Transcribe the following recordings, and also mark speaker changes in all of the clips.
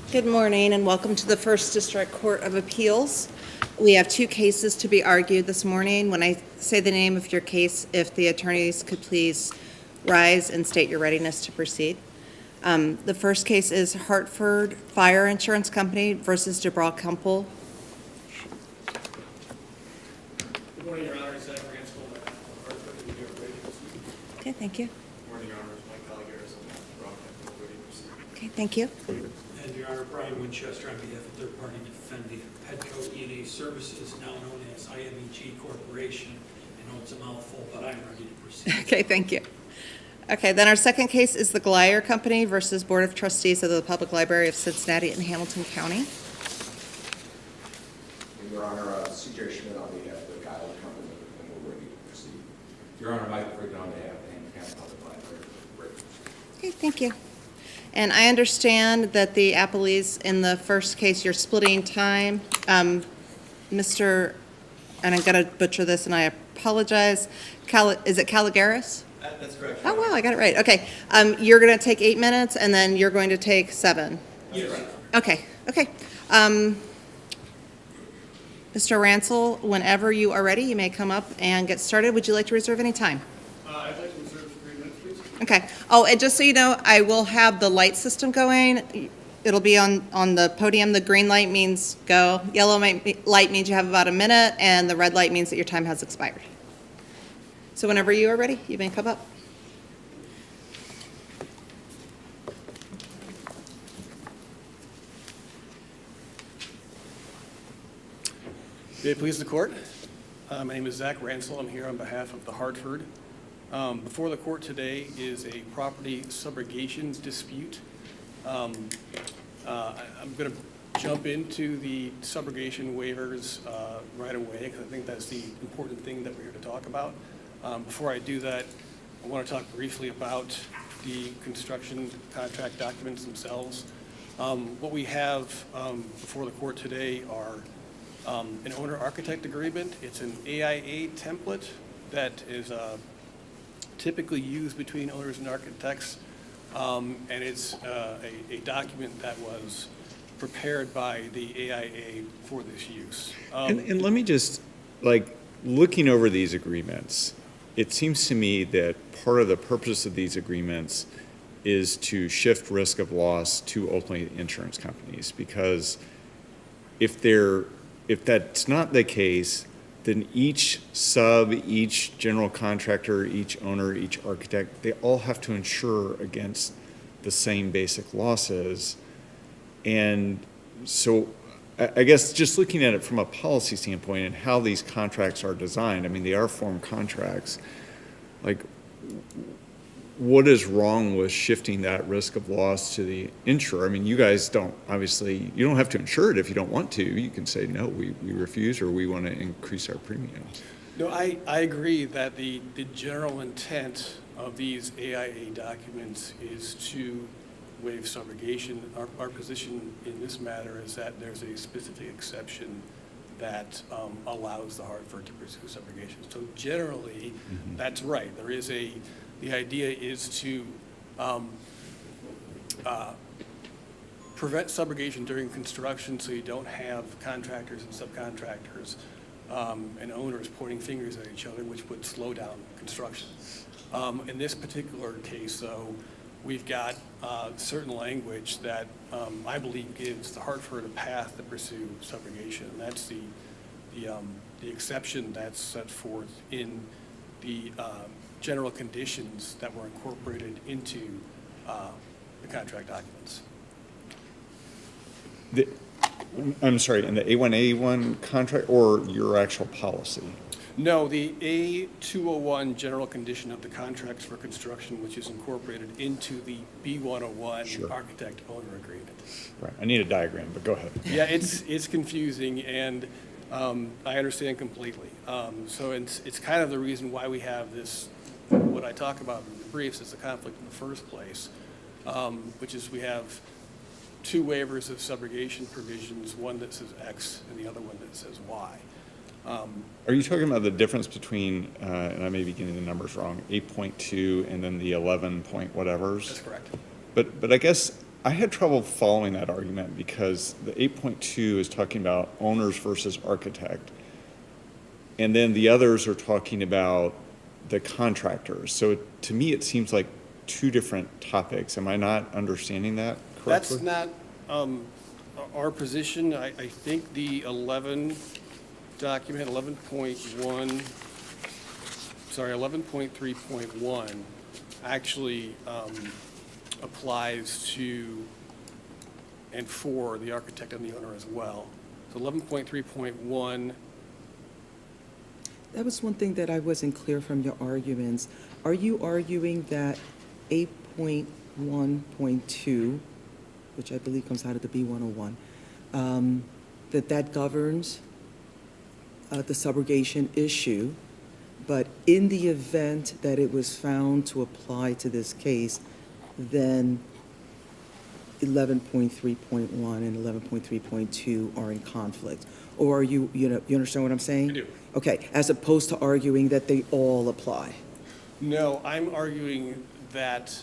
Speaker 1: Good morning and welcome to the First District Court of Appeals. We have two cases to be argued this morning. When I say the name of your case, if the attorneys could please rise and state your readiness to proceed. The first case is Hartford Fire Insurance Company versus DeBraw Kumpel.
Speaker 2: Good morning, Your Honor. Zach Ransel, Hartford, New York, ready to proceed.
Speaker 1: Okay, thank you.
Speaker 2: Good morning, Your Honor. Mike Caligaris, DeBraw Kumpel, ready to proceed.
Speaker 1: Okay, thank you.
Speaker 3: And Your Honor, Brian Winchester on behalf of third-party defendant Petco E&A Services, now known as IMEG Corporation. I know it's a mouthful, but I'm ready to proceed.
Speaker 1: Okay, thank you. Okay, then our second case is the Glyer Company versus Board of Trustees of the Public Library of Cincinnati and Hamilton County.
Speaker 4: Your Honor, C.J. Schmidt on behalf of the Glyer Company, and we're ready to proceed.
Speaker 5: Your Honor, Michael Frieden on behalf of the Hamilton County Public Library. Ready.
Speaker 1: Okay, thank you. And I understand that the appellees in the first case, you're splitting time. Mr., and I'm going to butcher this and I apologize, is it Caligaris?
Speaker 2: That's correct.
Speaker 1: Oh, wow, I got it right. Okay. You're going to take 8 minutes and then you're going to take 7.
Speaker 2: Yes.
Speaker 1: Okay, okay. Mr. Ransel, whenever you are ready, you may come up and get started. Would you like to reserve any time?
Speaker 2: I'd like to reserve 3 minutes, please.
Speaker 1: Okay. Oh, and just so you know, I will have the light system going. It'll be on the podium. The green light means go. Yellow light means you have about a minute, and the red light means that your time has expired. So whenever you are ready, you may come up.
Speaker 3: May it please the court. My name is Zach Ransel. I'm here on behalf of the Hartford. Before the court today is a property subrogation dispute. I'm going to jump into the subrogation waivers right away because I think that's the important thing that we're here to talk about. Before I do that, I want to talk briefly about the construction contract documents themselves. What we have before the court today are an owner-architect agreement. It's an AIA template that is typically used between owners and architects, and it's a document that was prepared by the AIA for this use.
Speaker 6: And let me just, looking over these agreements, it seems to me that part of the purpose of these agreements is to shift risk of loss to ultimately insurance companies, because if that's not the case, then each sub, each general contractor, each owner, each architect, they all have to insure against the same basic losses. And so I guess just looking at it from a policy standpoint and how these contracts are designed, I mean, they are form contracts. What is wrong with shifting that risk of loss to the insurer? I mean, you guys don't, obviously, you don't have to insure it if you don't want to. You can say, no, we refuse, or we want to increase our premiums.
Speaker 3: No, I agree that the general intent of these AIA documents is to waive subrogation. Our position in this matter is that there's a specific exception that allows the Hartford to pursue subrogation. So generally, that's right. The idea is to prevent subrogation during construction so you don't have contractors and subcontractors and owners pointing fingers at each other, which would slow down construction. In this particular case, though, we've got certain language that I believe gives the Hartford a path to pursue subrogation, and that's the exception that's set forth in the general conditions that were incorporated into the contract documents.
Speaker 6: I'm sorry, in the A1A1 contract or your actual policy?
Speaker 3: No, the A201 general condition of the contracts for construction, which is incorporated into the B101
Speaker 6: Sure.
Speaker 3: architect-owner agreement.
Speaker 6: Right. I need a diagram, but go ahead.
Speaker 3: Yeah, it's confusing, and I understand completely. So it's kind of the reason why we have this, what I talk about in the briefs is the conflict in the first place, which is we have two waivers of subrogation provisions, one that says X and the other one that says Y.
Speaker 6: Are you talking about the difference between, and I may be getting the numbers wrong, 8.2 and then the 11 point whatevers?
Speaker 3: That's correct.
Speaker 6: But I guess I had trouble following that argument because the 8.2 is talking about owners versus architect. And then the others are talking about the contractors. So to me, it seems like two different topics. Am I not understanding that correctly?
Speaker 3: That's not our position. I think the 11.3.1 actually applies to and for the architect and the owner as well. So 11.3.1,
Speaker 7: That was one thing that I wasn't clear from your arguments. Are you arguing that 8.1.2, which I believe comes out of the B101, that governs the subrogation issue, but in the event that it was found to apply to this case, then 11.3.1 and 11.3.2 are in conflict? Or are you understand what I'm saying?
Speaker 3: I do.
Speaker 7: Okay, as opposed to arguing that they all apply.
Speaker 3: no, I'm arguing that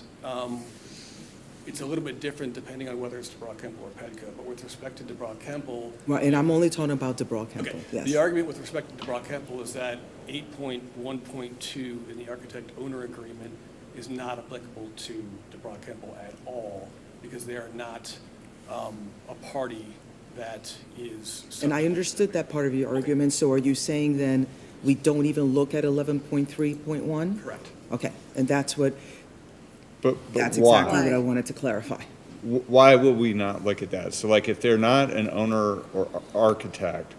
Speaker 3: it's a little bit different depending on whether it's DeBrock-Kemple or Petco. But with respect to DeBrock-Kemple,
Speaker 7: Right, and I'm only talking about DeBrock-Kemple,
Speaker 3: okay,
Speaker 7: yes.
Speaker 3: the argument with respect to DeBrock-Kemple is that 8.1.2 in the architect-owner agreement is not applicable to DeBrock-Kemple at all because they are not a party that is.
Speaker 7: And I understood that part of your argument, so are you saying then we don't even look at 11.3.1?
Speaker 3: Correct.
Speaker 7: Okay, and that's what,
Speaker 6: But
Speaker 7: that's
Speaker 6: why?
Speaker 7: exactly what I wanted to clarify.
Speaker 6: Why would we not look at that? So like if they're not an owner or architect,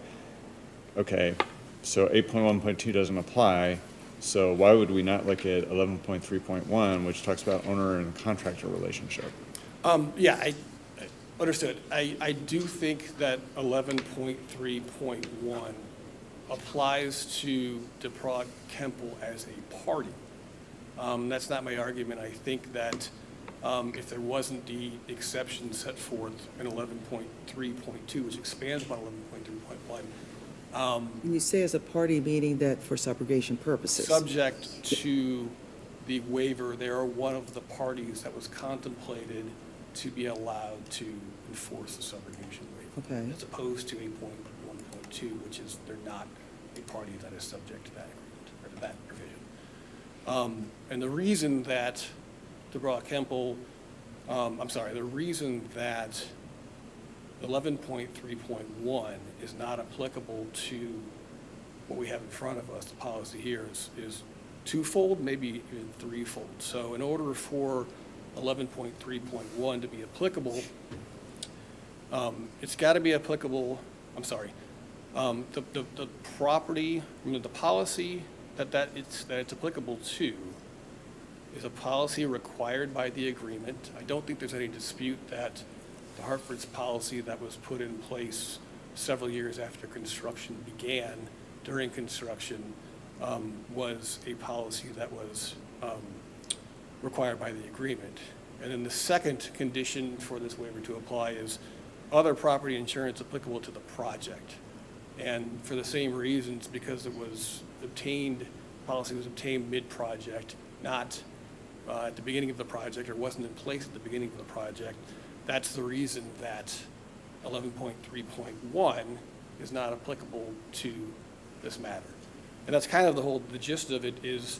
Speaker 6: okay, so 8.1.2 doesn't apply, so why would we not look at 11.3.1, which talks about owner and contractor relationship?
Speaker 3: Yeah, I understood. I do think that 11.3.1 applies to DeBrock-Kemple as a party. That's not my argument. I think that if there wasn't the exception set forth in 11.3.2, which expands upon 11.3.1,
Speaker 7: When you say as a party, meaning that for subrogation purposes?
Speaker 3: subject to the waiver, they are one of the parties that was contemplated to be allowed to enforce the subrogation waiver.
Speaker 7: Okay.
Speaker 3: As opposed to 8.1.2, which is they're not a party that is subject to that agreement, or to that provision. And the reason that DeBrock-Kemple, the reason that 11.3.1 is not applicable to what we have in front of us, the policy here, is twofold, maybe even threefold. So in order for 11.3.1 to be applicable, it's got to be applicable, the property, the policy that it's applicable to is a policy required by the agreement. I don't think there's any dispute that the Hartford's policy that was put in place several years after construction began, during construction, was a policy that was required by the agreement. And then the second condition for this waiver to apply is other property insurance applicable to the project. And for the same reasons, because it was obtained, policy was obtained mid-project, not at the beginning of the project, or wasn't in place at the beginning of the project, that's the reason that 11.3.1 is not applicable to this matter. And that's kind of the gist of it is,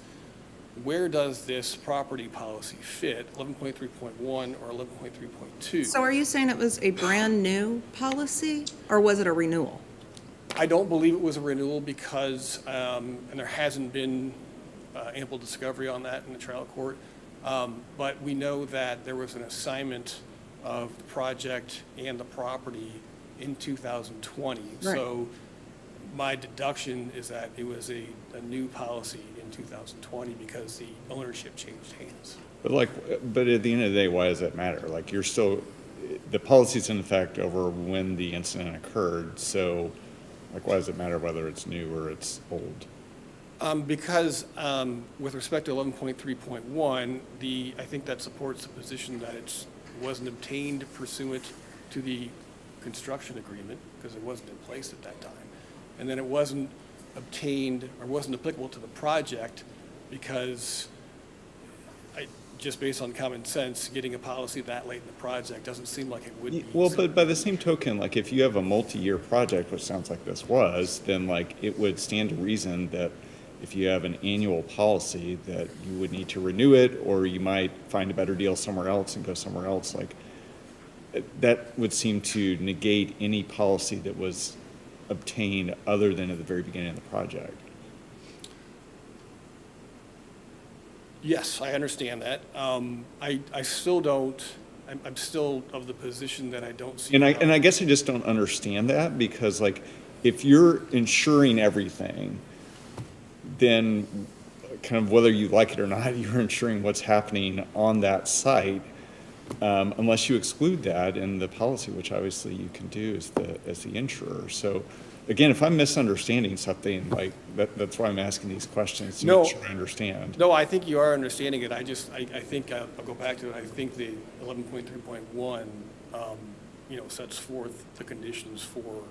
Speaker 3: where does this property policy fit, 11.3.1 or 11.3.2?
Speaker 1: So are you saying it was a brand-new policy, or was it a renewal?
Speaker 3: I don't believe it was a renewal because, and there hasn't been ample discovery on that in the trial court, but we know that there was an assignment of the project and the property in 2020.
Speaker 1: Right.
Speaker 3: So my deduction is that it was a new policy in 2020 because the ownership changed hands.
Speaker 6: But at the end of the day, why does that matter? Like the policy's in effect over when the incident occurred, so why does it matter whether it's new or it's old?
Speaker 3: Because with respect to 11.3.1, I think that supports the position that it wasn't obtained pursuant to the construction agreement because it wasn't in place at that time. And then it wasn't obtained or wasn't applicable to the project because just based on common sense, getting a policy that late in the project doesn't seem like it would be.
Speaker 6: Well,
Speaker 3: So-
Speaker 6: but by the same token, like if you have a multi-year project, which sounds like this was, then like it would stand to reason that if you have an annual policy that you would need to renew it, or you might find a better deal somewhere else and go somewhere else, like that would seem to negate any policy that was obtained other than at the very beginning of the project.
Speaker 3: Yes, I understand that. I still don't, I'm still of the position that I don't see.
Speaker 6: And
Speaker 3: how-
Speaker 6: I guess I just don't understand that, because like, if you're insuring everything, then kind of whether you like it or not, you're insuring what's happening on that site, unless you exclude that in the policy, which obviously you can do as the insurer. So again, if I'm misunderstanding something, like, that's why I'm asking these questions, to
Speaker 3: No.
Speaker 6: make sure I understand.
Speaker 3: No, I think you are understanding it. I think, I'll go back to it. I think the 11.3.1, sets forth the conditions for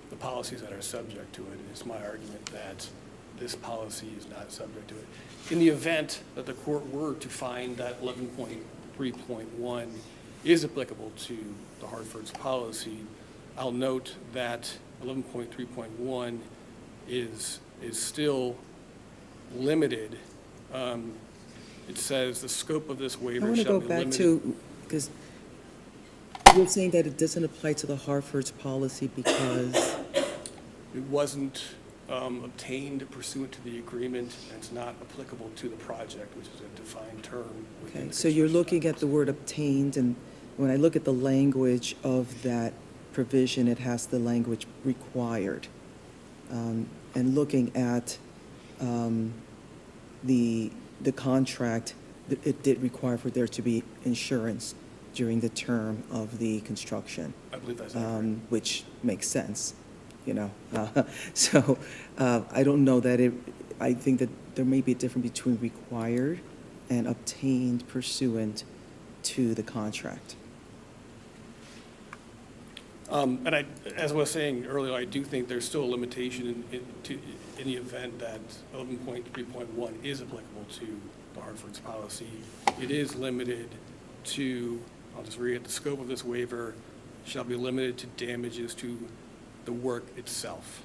Speaker 3: the policies that are subject to it. It's my argument that this policy is not subject to it. In the event that the court were to find that 11.3.1 is applicable to the Hartford's policy, I'll note that 11.3.1 is still limited. It says the scope of this
Speaker 7: I
Speaker 3: waiver
Speaker 7: want to
Speaker 3: shall
Speaker 7: go
Speaker 3: be
Speaker 7: back
Speaker 3: limited.
Speaker 7: to, because you're saying that it doesn't apply to the Hartford's policy because,
Speaker 3: It wasn't obtained pursuant to the agreement, and it's not applicable to the project, which is a defined term. within
Speaker 7: okay,
Speaker 3: the
Speaker 7: so you're
Speaker 3: construction
Speaker 7: looking at the word obtained, and when I look at the language of that provision, it has the language required. And looking at the contract, it did require for there to be insurance during the term of the construction,
Speaker 3: I believe that's accurate.
Speaker 7: which makes sense, you know. So I don't know that I think that there may be a difference between required and obtained pursuant to the contract.
Speaker 3: And as I was saying earlier, I do think there's still a limitation in the event that 11.3.1 is applicable to the Hartford's policy. It is limited to, I'll just read it, the scope of this waiver shall be limited to damages to the work itself.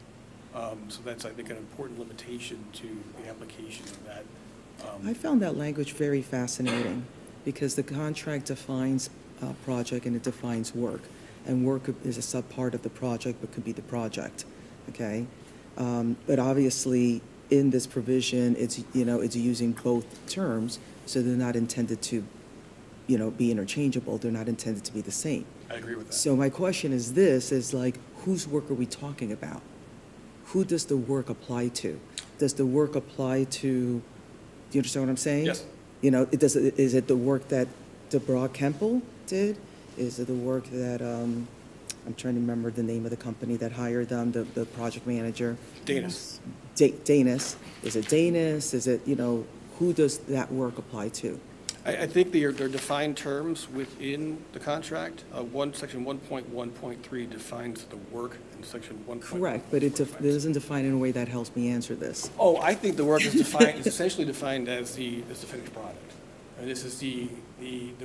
Speaker 3: So that's, I think, an important limitation to the application of that.
Speaker 7: I found that language very fascinating because the contract defines project and it defines work. And work is a subpart of the project, but could be the project, okay? But obviously, in this provision, it's using both terms, so they're not intended to, be interchangeable. They're not intended to be the same.
Speaker 3: I agree with that.
Speaker 7: So my question is like, whose work are we talking about? Who does the work apply to? Does the work apply to, do you understand what I'm saying?
Speaker 3: Yes.
Speaker 7: Is it the work that DeBra Kemple did? Is it the work that, I'm trying to remember the name of the company that hired them, the project manager?
Speaker 3: Danis.
Speaker 7: Danis. Is it Danis? Is it, who does that work apply to?
Speaker 3: I think they're defined terms within the contract. Section 1.1.3 defines the work, and section 1.
Speaker 7: Correct, but it doesn't define in a way that helps me answer this.
Speaker 3: Oh, I think the work is defined, is essentially defined as the finished product. And this is the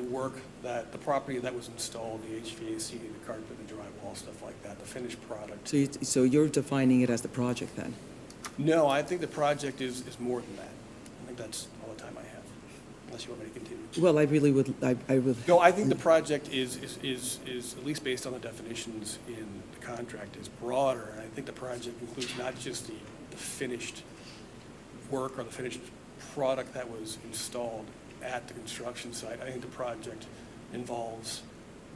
Speaker 3: work that, the property that was installed, the HVAC, the carpet, the drywall, stuff like that, the finished product.
Speaker 7: So you're defining it as the project then?
Speaker 3: No, I think the project is more than that. I think that's all the time I have, unless you want me to continue.
Speaker 7: Well, I really would, I would.
Speaker 3: No, I think the project is, at least based on the definitions in the contract, is broader. And I think the project includes not just the finished work or the finished product that was installed at the construction site. I think the project involves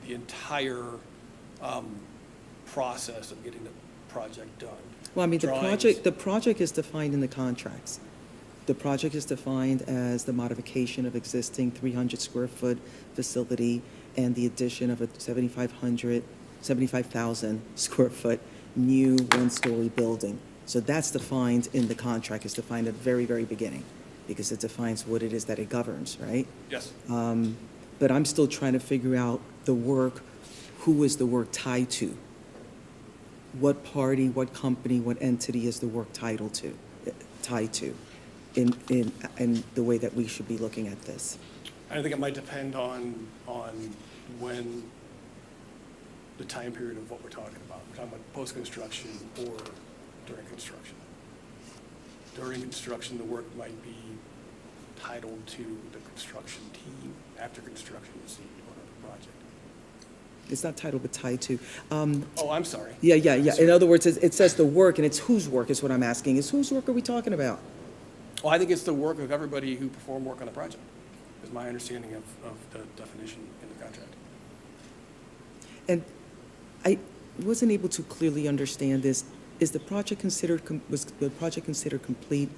Speaker 3: the entire process of getting the project done.
Speaker 7: Well, I mean,
Speaker 3: Drawings.
Speaker 7: the project is defined in the contracts. The project is defined as the modification of existing 300 square foot facility and the addition of a 75,000 square foot new one-story building. So that's defined in the contract. It's defined at the very, very beginning because it defines what it is that it governs, right?
Speaker 3: Yes.
Speaker 7: But I'm still trying to figure out the work, who is the work tied to? What party, what company, what entity is the work tied to? in the way that we should be looking at this?
Speaker 3: I think it might depend on when, the time period of what we're talking about. We're talking about post-construction or during construction. During construction, the work might be titled to the construction team. After construction is the owner of the project.
Speaker 7: It's not titled, but tied to.
Speaker 3: Oh, I'm sorry.
Speaker 7: Yeah. In other words, it says the work, and it's whose work is what I'm asking. Is whose work are we talking about?
Speaker 3: Well, I think it's the work of everybody who performed work on the project, is my understanding of the definition in the contract.
Speaker 7: And I wasn't able to clearly understand this. Was the project considered complete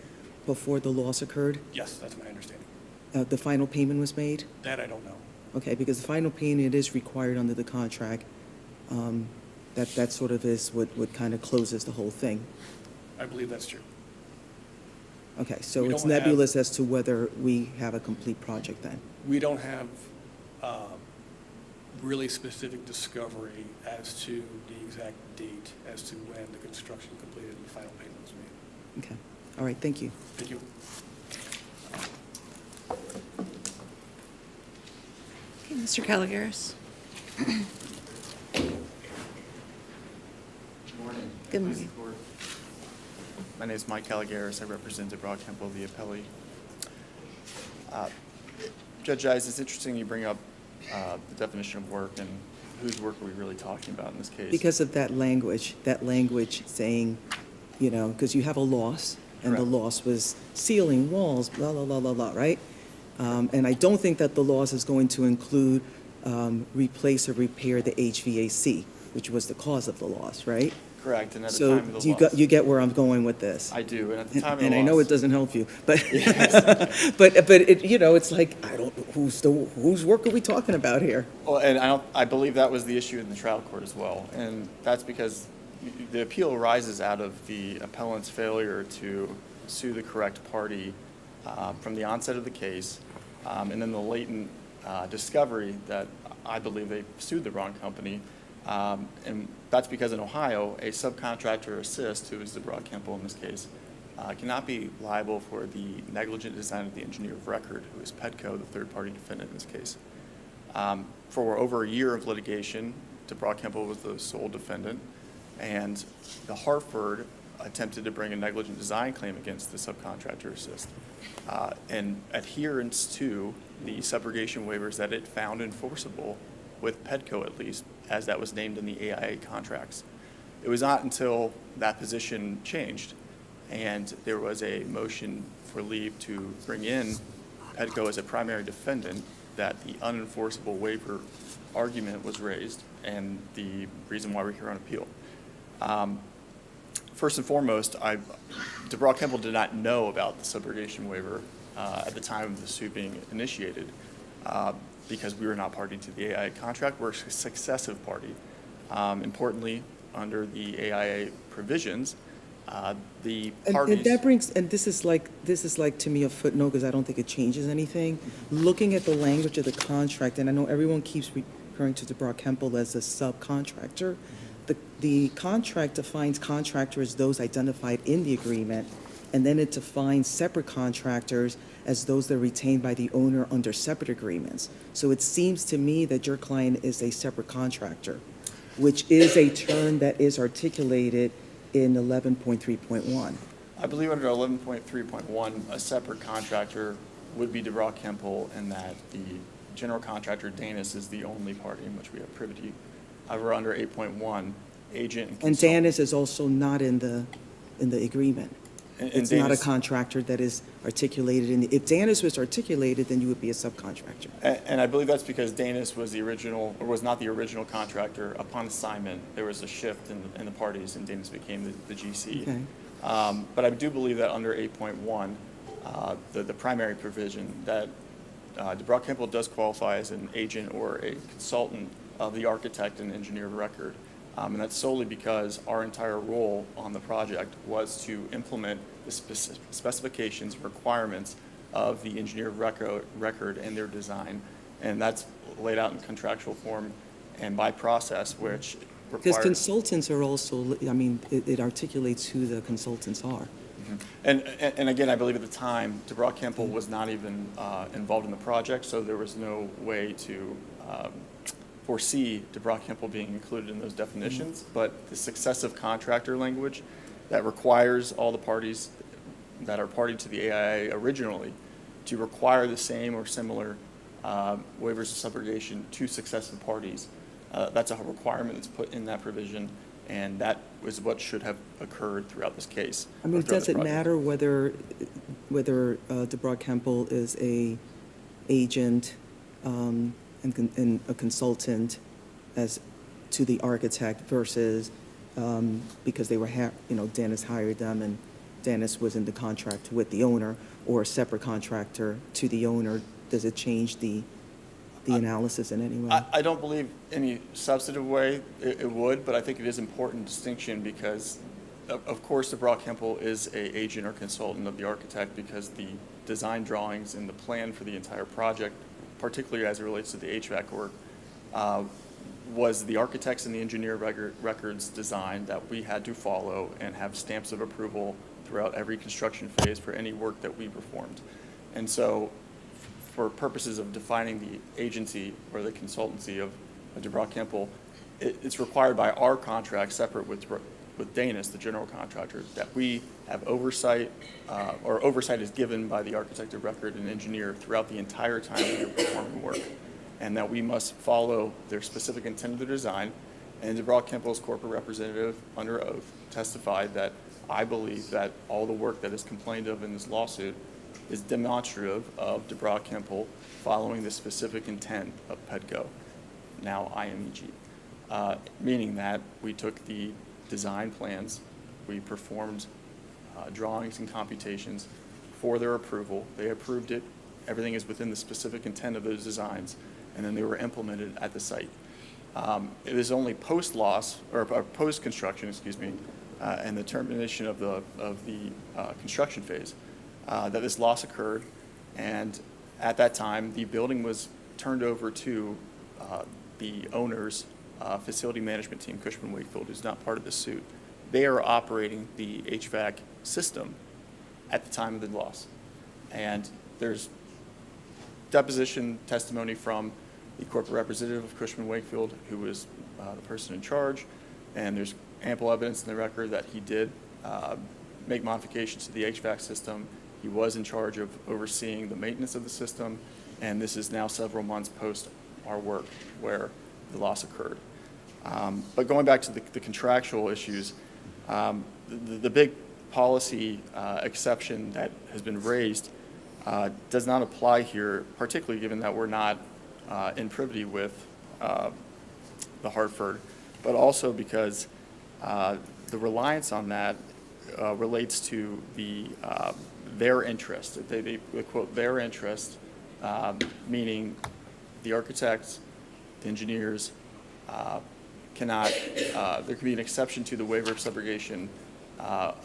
Speaker 7: before the loss occurred?
Speaker 3: Yes, that's my understanding.
Speaker 7: The final payment was made?
Speaker 3: That I don't know.
Speaker 7: Okay, because the final payment is required under the contract. That sort of is what kind of closes the whole thing.
Speaker 3: I believe that's true.
Speaker 7: Okay, so
Speaker 3: We
Speaker 7: it's
Speaker 3: don't have-
Speaker 7: nebulous as to whether we have a complete project then.
Speaker 3: We don't have really specific discovery as to the exact date as to when the construction completed and the final payment was made.
Speaker 7: Okay, all right, thank you.
Speaker 3: Thank you.
Speaker 1: Okay, Mr. Caligaris.
Speaker 8: Morning.
Speaker 1: Good morning.
Speaker 8: My name is Mike Caligaris. I represent DeBrock Temple, the appellee. Judge Ives, it's interesting you bring up the definition of work and whose work are we really talking about in this case?
Speaker 7: Because of that language saying, because you have a loss, and the
Speaker 8: Correct.
Speaker 7: loss was ceiling, walls, blah, blah, blah, blah, blah, right? And I don't think that the loss is going to include replace or repair the HVAC, which was the cause of the loss, right?
Speaker 8: Correct, and at the
Speaker 7: So
Speaker 8: time of the loss.
Speaker 7: you get where I'm going with this.
Speaker 8: I do, and at the time of the
Speaker 7: And
Speaker 8: loss.
Speaker 7: I know it doesn't help you, but,
Speaker 8: Yes.
Speaker 7: but it, it's like, I don't, whose work are we talking about here?
Speaker 8: Well, and I believe that was the issue in the trial court as well, and that's because the appeal arises out of the appellant's failure to sue the correct party from the onset of the case, and then the latent discovery that I believe they sued the wrong company, and that's because in Ohio, a subcontractor assist, who is the Broad Kemple in this case, cannot be liable for the negligent design of the engineer of record, who is Petco, the third-party defendant in this case. For over a year of litigation, DeBrock Kemple was the sole defendant, and the Hartford attempted to bring a negligent design claim against the subcontractor assist. In adherence to the subrogation waivers that it found enforceable, with Petco at least, as that was named in the AIA contracts. It was not until that position changed and there was a motion for leave to bring in Petco as a primary defendant that the unenforceable waiver argument was raised, and the reason why we're here on appeal. First and foremost, DeBrock Kemple did not know about the subrogation waiver at the time of the suit being initiated because we were not party to the AIA contract. We're a successive party. Importantly, under the AIA provisions, the parties.
Speaker 7: And that brings, and this is like to me a footnote, because I don't think it changes anything. Looking at the language of the contract, and I know everyone keeps referring to DeBrock Kemple as a subcontractor. The contract defines contractor as those identified in the agreement, and then it defines separate contractors as those that are retained by the owner under separate agreements. So it seems to me that your client is a separate contractor, which is a term that is articulated in 11.3.1.
Speaker 8: I believe under 11.3.1, a separate contractor would be DeBrock Kemple, and that the general contractor, Danis, is the only party in which we have privity. However, under 8.1, agent and
Speaker 7: And
Speaker 8: consultant.
Speaker 7: Danis is also not in the agreement.
Speaker 8: And
Speaker 7: It's not a
Speaker 8: Danis-
Speaker 7: contractor that is articulated in, if Danis was articulated, then you would be a subcontractor.
Speaker 8: And I believe that's because Danis was the original, or was not the original contractor. Upon assignment, there was a shift in the parties, and Danis became the GC.
Speaker 7: Okay.
Speaker 8: But I do believe that under 8.1, the primary provision, that DeBrock Kemple does qualify as an agent or a consultant of the architect and engineer of record. And that's solely because our entire role on the project was to implement the specifications and requirements of the engineer of record and their design. And that's laid out in contractual form and by process, which
Speaker 7: Because
Speaker 8: requires.
Speaker 7: consultants are also, I mean, it articulates who the consultants are.
Speaker 8: And again, I believe at the time, DeBrock Campbell was not even involved in the project, so there was no way to foresee DeBrock Campbell being included in those definitions. But the successive contractor language that requires all the parties that are party to the AIA originally to require the same or similar waivers of subrogation to successive parties, that's a requirement that's put in that provision, and that was what should have occurred throughout this case.
Speaker 7: I mean,
Speaker 8: or throughout
Speaker 7: does
Speaker 8: this
Speaker 7: it
Speaker 8: project.
Speaker 7: matter whether DeBrock Campbell is a agent and a consultant as to the architect versus because they were, Dennis hired them and Dennis was in the contract with the owner, or a separate contractor to the owner? Does it change the analysis in any way?
Speaker 8: I don't believe any substantive way it would, but I think it is important distinction because, of course, DeBrock Campbell is a agent or consultant of the architect because the design drawings and the plan for the entire project, particularly as it relates to the HVAC work, was the architects and the engineer records design that we had to follow and have stamps of approval throughout every construction phase for any work that we performed. And so for purposes of defining the agency or the consultancy of DeBrock Campbell, it's required by our contract, separate with Danis, the general contractor, that we have oversight, or oversight is given by the architect of record and engineer throughout the entire time that you're performing work, and that we must follow their specific intent of the design. And DeBrock Campbell's corporate representative, under oath, testified that I believe that all the work that is complained of in this lawsuit is demonstrative of DeBrock Campbell following the specific intent of PEDCO, now IMEG, meaning that we took the design plans, we performed drawings and computations for their approval. They approved it. Everything is within the specific intent of those designs, and then they were implemented at the site. It is only post-loss, or post-construction, excuse me, and the termination of the construction phase that this loss occurred, and at that time, the building was turned over to the owner's facility management team, Cushman Wakefield, who's not part of this suit. They are operating the HVAC system at the time of the loss. And there's deposition testimony from the corporate representative of Cushman Wakefield, who was the person in charge, and there's ample evidence in the record that he did make modifications to the HVAC system. He was in charge of overseeing the maintenance of the system, and this is now several months post our work where the loss occurred. But going back to the contractual issues, the big policy exception that has been raised does not apply here, particularly given that we're not in privity with the Hartford, but also because the reliance on that relates to their interest. They quote their interest, meaning the architects, the engineers cannot, there can be an exception to the waiver of subrogation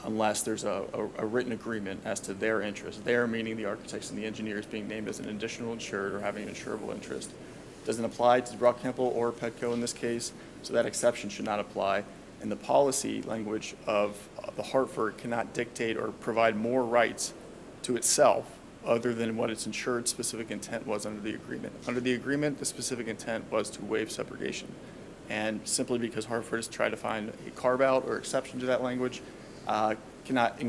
Speaker 8: unless there's a written agreement as to their interest. Their meaning the architects and the engineers being named as an additional insured or having an insurable interest. Doesn't apply to DeBrock Campbell or PEDCO in this case, so that exception should not apply. And the policy language of the Hartford cannot dictate or provide more rights to itself other than what its insured specific intent was under the agreement. Under the agreement, the specific intent was to waive subrogation. And simply because Hartford has tried to find a carve-out or exception to that language, cannot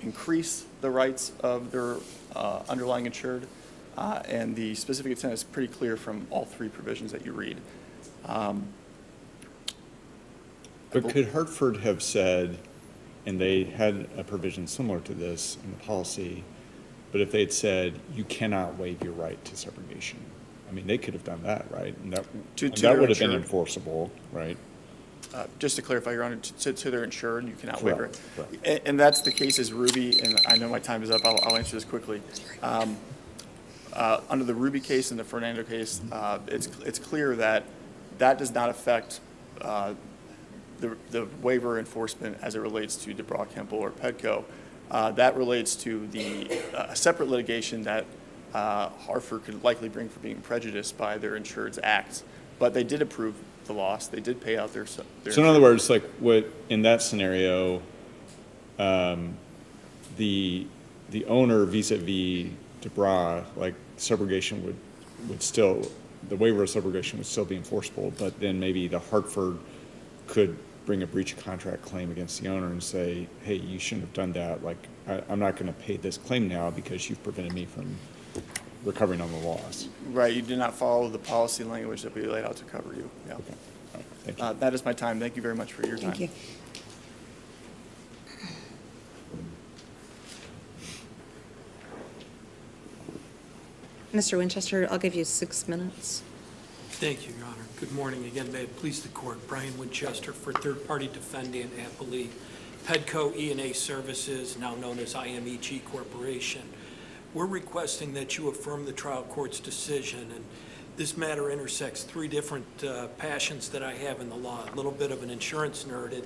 Speaker 8: increase the rights of their underlying insured. And the specific intent is pretty clear from all three provisions that you read.
Speaker 6: But could Hartford have said, and they had a provision similar to this in the policy, but if they'd said, you cannot waive your right to subrogation, I mean, they could have done that, right? And that would have been enforceable, right?
Speaker 8: Just to clarify, Your Honor, to their insured, you cannot
Speaker 6: Correct,
Speaker 8: waive it.
Speaker 6: correct.
Speaker 8: And that's the case as Ruby, and I know my time is up, I'll answer this quickly. Under the Ruby case and the Fernando case, it's clear that does not affect the waiver enforcement as it relates to DeBrock Campbell or PEDCO. That relates to the separate litigation that Hartford could likely bring for being prejudiced by their insured's acts. But they did approve the loss. They did pay out their So in other
Speaker 6: words, like what, in that scenario, the owner vis-a-vis DeBra, like subrogation would still, the waiver of subrogation would still be enforceable, but then maybe the Hartford could bring a breach of contract claim against the owner and say, hey, you shouldn't have done that. Like, I'm not going to pay this claim now because you've prevented me from recovering on the loss.
Speaker 8: Right, you did not follow the policy language that we laid out to cover you. Yeah.
Speaker 6: Okay. All right. Thank you.
Speaker 8: That is my time. Thank you very much for your time.
Speaker 1: Thank you. Mr. Winchester, I'll give you 6 minutes.
Speaker 2: Thank you, Your Honor. Good morning again. May it please the court. Brian Winchester for third-party defendant, appellate, Pedco E&A Services, now known as IMEG Corporation. We're requesting that you affirm the trial court's decision, and this matter intersects three different passions that I have in the law. A little bit of an insurance nerd,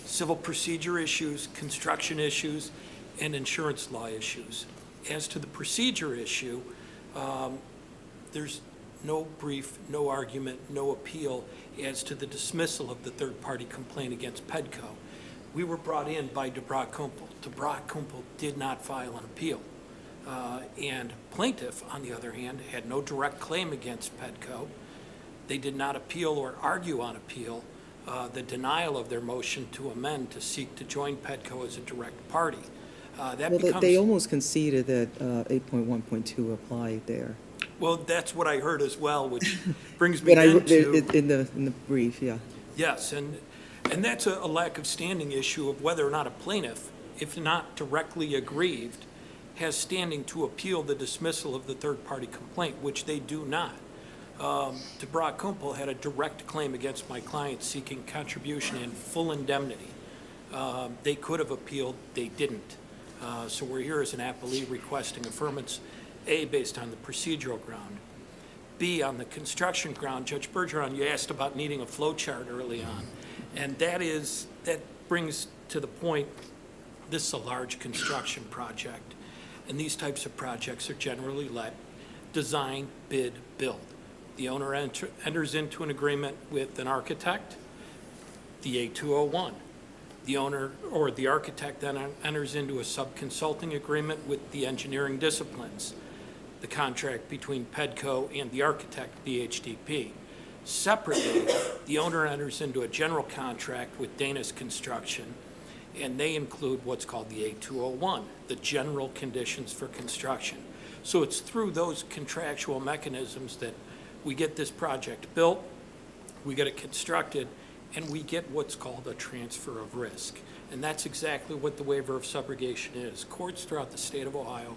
Speaker 2: civil procedure issues, construction issues, and insurance law issues. As to the procedure issue, there's no brief, no argument, no appeal as to the dismissal of the third-party complaint against Pedco. We were brought in by DeBra Kumpel. DeBra Kumpel did not file an appeal. And plaintiff, on the other hand, had no direct claim against Pedco. They did not appeal or argue on appeal the denial of their motion to amend to seek to join Pedco as a direct party.
Speaker 7: They almost conceded that 8.1.2 applied there.
Speaker 2: Well, that's what I heard as well, which brings me then to...
Speaker 7: In the brief, yeah.
Speaker 2: Yes, and that's a lack of standing issue of whether or not a plaintiff, if not directly aggrieved, has standing to appeal the dismissal of the third-party complaint, which they do not. DeBra Kumpel had a direct claim against my client seeking contribution and full indemnity. They could have appealed, they didn't. So we're here as an appellee requesting affirmance, A, based on the procedural ground, B, on the construction ground. Judge Bergeron, you asked about needing a flow chart early on, and that brings to the point, this is a large construction project, and these types of projects are generally let design, bid, build. The owner enters into an agreement with an architect, the A201. The owner or the architect then enters into a sub-consulting agreement with the engineering disciplines, the contract between Pedco and the architect, BHDP. Separately, the owner enters into a general contract with Dana's Construction, and they include what's called the A201, the general conditions for construction. So it's through those contractual mechanisms that we get this project built, we get it constructed, and we get what's called a transfer of risk. And that's exactly what the waiver of subrogation is. Courts throughout the state of Ohio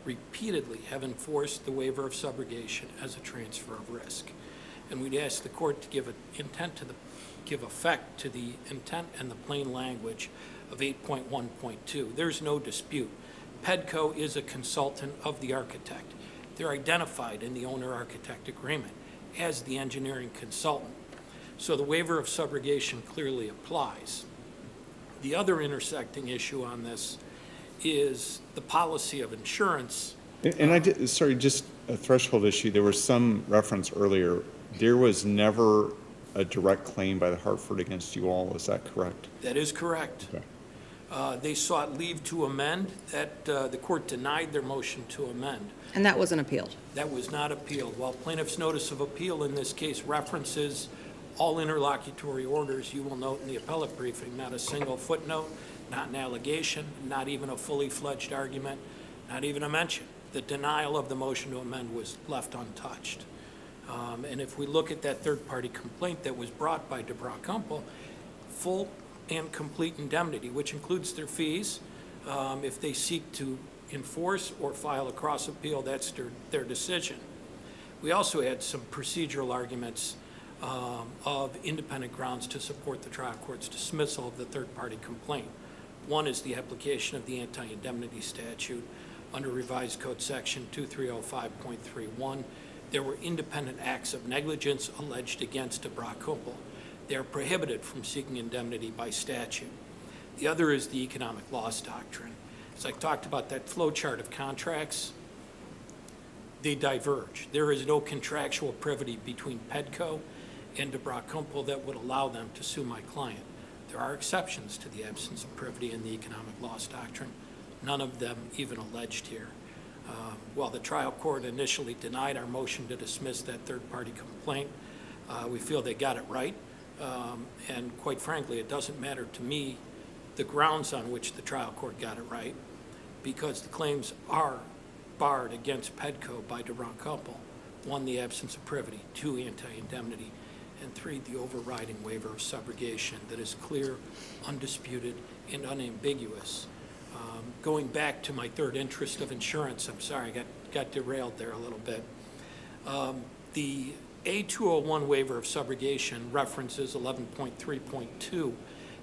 Speaker 2: repeatedly have enforced the waiver of subrogation as a transfer of risk. And we'd ask the court to give effect to the intent and the plain language of 8.1.2. There's no dispute. Pedco is a consultant of the architect. They're identified in the owner-architect agreement as the engineering consultant. So the waiver of subrogation clearly applies. The other intersecting issue on this is the policy of insurance.
Speaker 6: And sorry, just a threshold issue. There was some reference earlier. There was never a direct claim by the Hartford against you all. Is that correct?
Speaker 2: That is correct.
Speaker 6: Okay.
Speaker 2: They sought leave to amend. The court denied their motion to amend.
Speaker 1: And that wasn't appealed.
Speaker 2: That was not appealed. While plaintiff's notice of appeal in this case references all interlocutory orders, you will note in the appellate briefing, not a single footnote, not an allegation, not even a fully fledged argument, not even a mention. The denial of the motion to amend was left untouched. And if we look at that third-party complaint that was brought by DeBra Kumpel, full and complete indemnity, which includes their fees. If they seek to enforce or file a cross appeal, that's their decision. We also had some procedural arguments of independent grounds to support the trial court's dismissal of the third-party complaint. One is the application of the anti-indemnity statute under revised code section 2305.31. There were independent acts of negligence alleged against DeBra Kumpel. They are prohibited from seeking indemnity by statute. The other is the economic loss doctrine. As I talked about that flow chart of contracts, they diverge. There is no contractual privity between Pedco and DeBra Kumpel that would allow them to sue my client. There are exceptions to the absence of privity in the economic loss doctrine. none of them even alleged here. While the trial court initially denied our motion to dismiss that third-party complaint, we feel they got it right. And quite frankly, it doesn't matter to me the grounds on which the trial court got it right, because the claims are barred against Pedco by Durant Couple. 1, the absence of privity, 2, anti-indemnity, and 3, the overriding waiver of subrogation that is clear, undisputed, and unambiguous. Going back to my third interest of insurance, I'm sorry, I got derailed there a little bit. The A201 waiver of subrogation references 11.3.2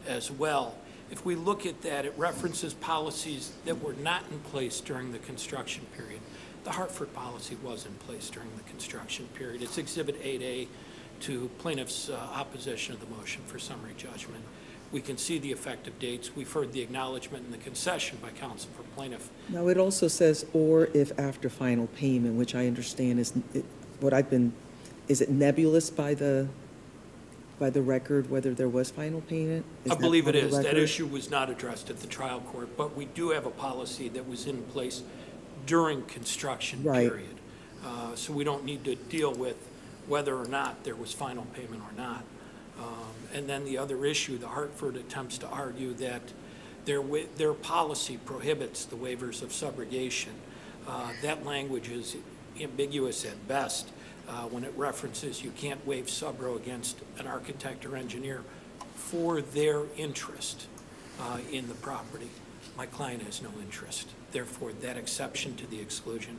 Speaker 2: as well. If we look at that, it references policies that were not in place during the construction period. The Hartford policy was in place during the construction period. It's Exhibit 8A to plaintiff's opposition of the motion for summary judgment. We can see the effective dates. We've heard the acknowledgement and the concession by counsel for plaintiff.
Speaker 7: Now, it also says, or if after final payment, which I understand is, is it nebulous by the record whether there was final payment? Is
Speaker 2: I
Speaker 7: that
Speaker 2: believe it
Speaker 7: part of
Speaker 2: is.
Speaker 7: the
Speaker 2: That
Speaker 7: record?
Speaker 2: issue was not addressed at the trial court, but we do have a policy that was in place during construction
Speaker 7: Right.
Speaker 2: period. So we don't need to deal with whether or not there was final payment or not. And then the other issue, the Hartford attempts to argue that their policy prohibits the waivers of subrogation. That language is ambiguous at best when it references you can't waive subro against an architect or engineer for their interest in the property. My client has no interest. Therefore, that exception to the exclusion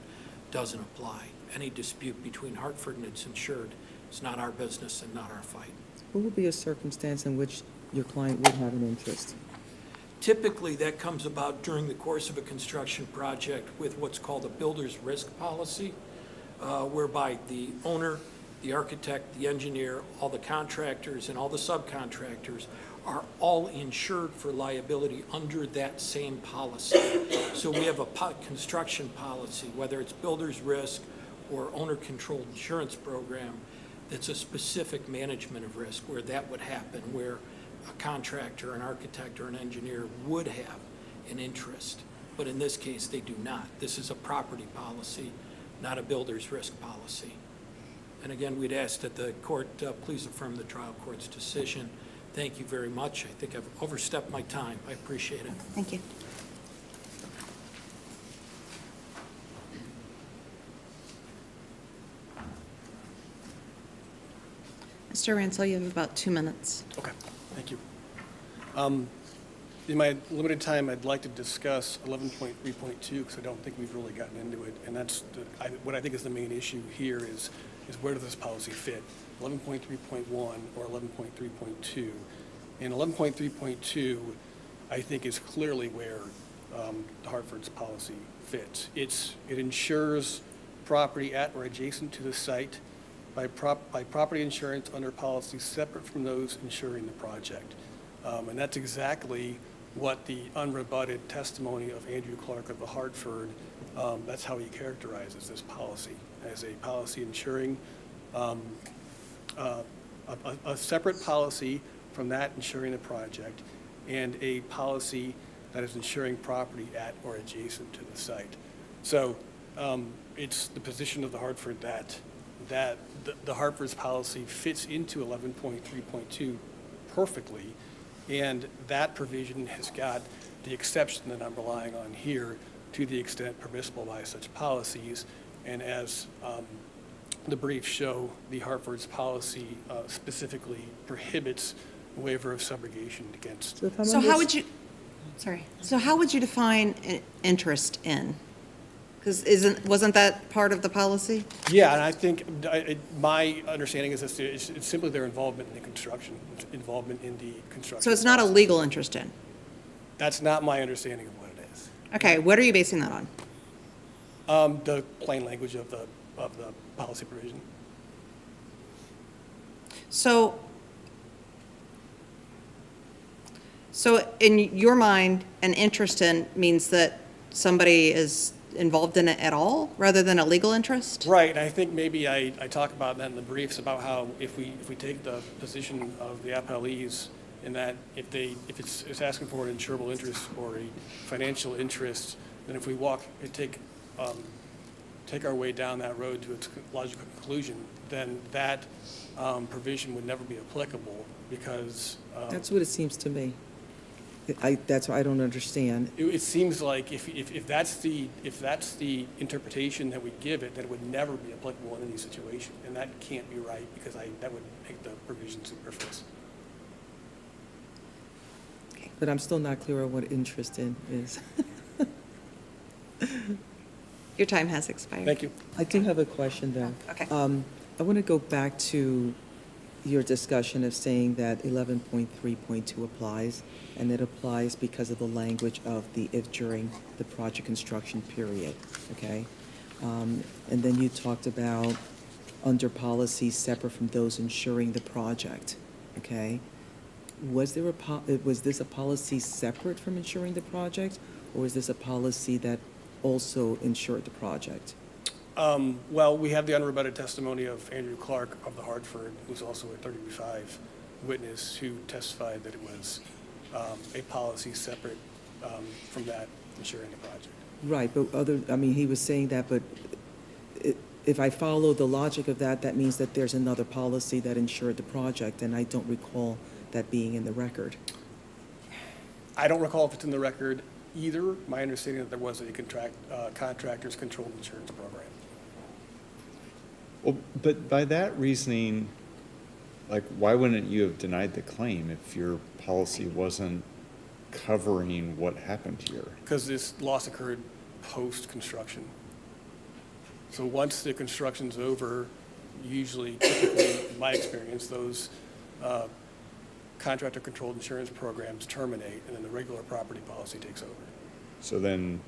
Speaker 2: doesn't apply. Any dispute between Hartford and its insured is not our business and not our fight.
Speaker 7: What would be a circumstance in which your client would have an interest?
Speaker 2: Typically, that comes about during the course of a construction project with what's called a builder's risk policy, whereby the owner, the architect, the engineer, all the contractors, and all the subcontractors are all insured for liability under that same policy. So we have a construction policy, whether it's builder's risk or owner-controlled insurance program, that's a specific management of risk where that would happen, where a contractor, an architect, or an engineer would have an interest. But in this case, they do not. This is a property policy, not a builder's risk policy. And again, we'd ask that the court please affirm the trial court's decision. Thank you very much. I think I've overstepped my time. I appreciate it.
Speaker 1: Thank you. Mr. Ransell, you have about 2 minutes.
Speaker 3: Okay, thank you. In my limited time, I'd like to discuss 11.3.2 because I don't think we've really gotten into it. And that's what I think is the main issue here is where does this policy fit? 11.3.1 or 11.3.2? And 11.3.2, I think, is clearly where Hartford's policy fits. It insures property at or adjacent to the site by property insurance under policies separate from those insuring the project. And that's exactly what the unrebutted testimony of Andrew Clark of the Hartford, that's how he characterizes this policy, as a policy ensuring a separate policy from that insuring the project, and a policy that is insuring property at or adjacent to the site. So it's the position of the Hartford that the Hartford's policy fits into 11.3.2 perfectly, and that provision has got the exception that I'm relying on here to the extent permissible by such policies. And as the briefs show, the Hartford's policy specifically prohibits waiver of subrogation against.
Speaker 1: So how would you, so how would you define interest in? Because wasn't that part of the policy?
Speaker 3: Yeah, and I think my understanding is that it's simply their involvement in the construction, involvement in the construction.
Speaker 1: So it's not a legal interest in?
Speaker 3: That's not my understanding of what it is.
Speaker 1: Okay, what are you basing that on?
Speaker 3: The plain language of the policy provision.
Speaker 1: So in your mind, an interest in means that somebody is involved in it at all, rather than a legal interest?
Speaker 3: Right, and I think maybe I talk about that in the briefs about how if we take the position of the appellees in that if it's asking for an insurable interest or a financial interest, then if we take our way down that road to its logical conclusion, then that provision would never be applicable because.
Speaker 7: That's what it seems to me. That's what I don't understand.
Speaker 3: It seems like if that's the interpretation that we give it, then it would never be applicable in any situation, and that can't be right because that would make the provision superfluous.
Speaker 7: But I'm still not clear on what interest in is.
Speaker 1: Your time has expired.
Speaker 3: Thank you.
Speaker 7: I do have a question, though.
Speaker 1: Okay.
Speaker 7: I want to go back to your discussion of saying that 11.3.2 applies, and it applies because of the language of the if during the project construction period, okay? And then you talked about under policies separate from those ensuring the project, okay? Was this a policy separate from ensuring the project, or is this a policy that also ensured the project?
Speaker 3: Well, we have the unrebutted testimony of Andrew Clark of the Hartford, who's also a 35 witness, who testified that it was a policy separate from that ensuring the project.
Speaker 7: Right, but he was saying that, but if I follow the logic of that, that means that there's another policy that ensured the project, and I don't recall that being in the record.
Speaker 3: I don't recall if it's in the record either. My understanding is that there was a contractors controlled insurance program.
Speaker 6: Well, but by that reasoning, like, why wouldn't you have denied the claim if your policy wasn't covering what happened here?
Speaker 3: Because this loss occurred post-construction. So once the construction's over, typically, in my experience, those contractor-controlled insurance programs terminate, and then the regular property policy takes over.
Speaker 6: So then,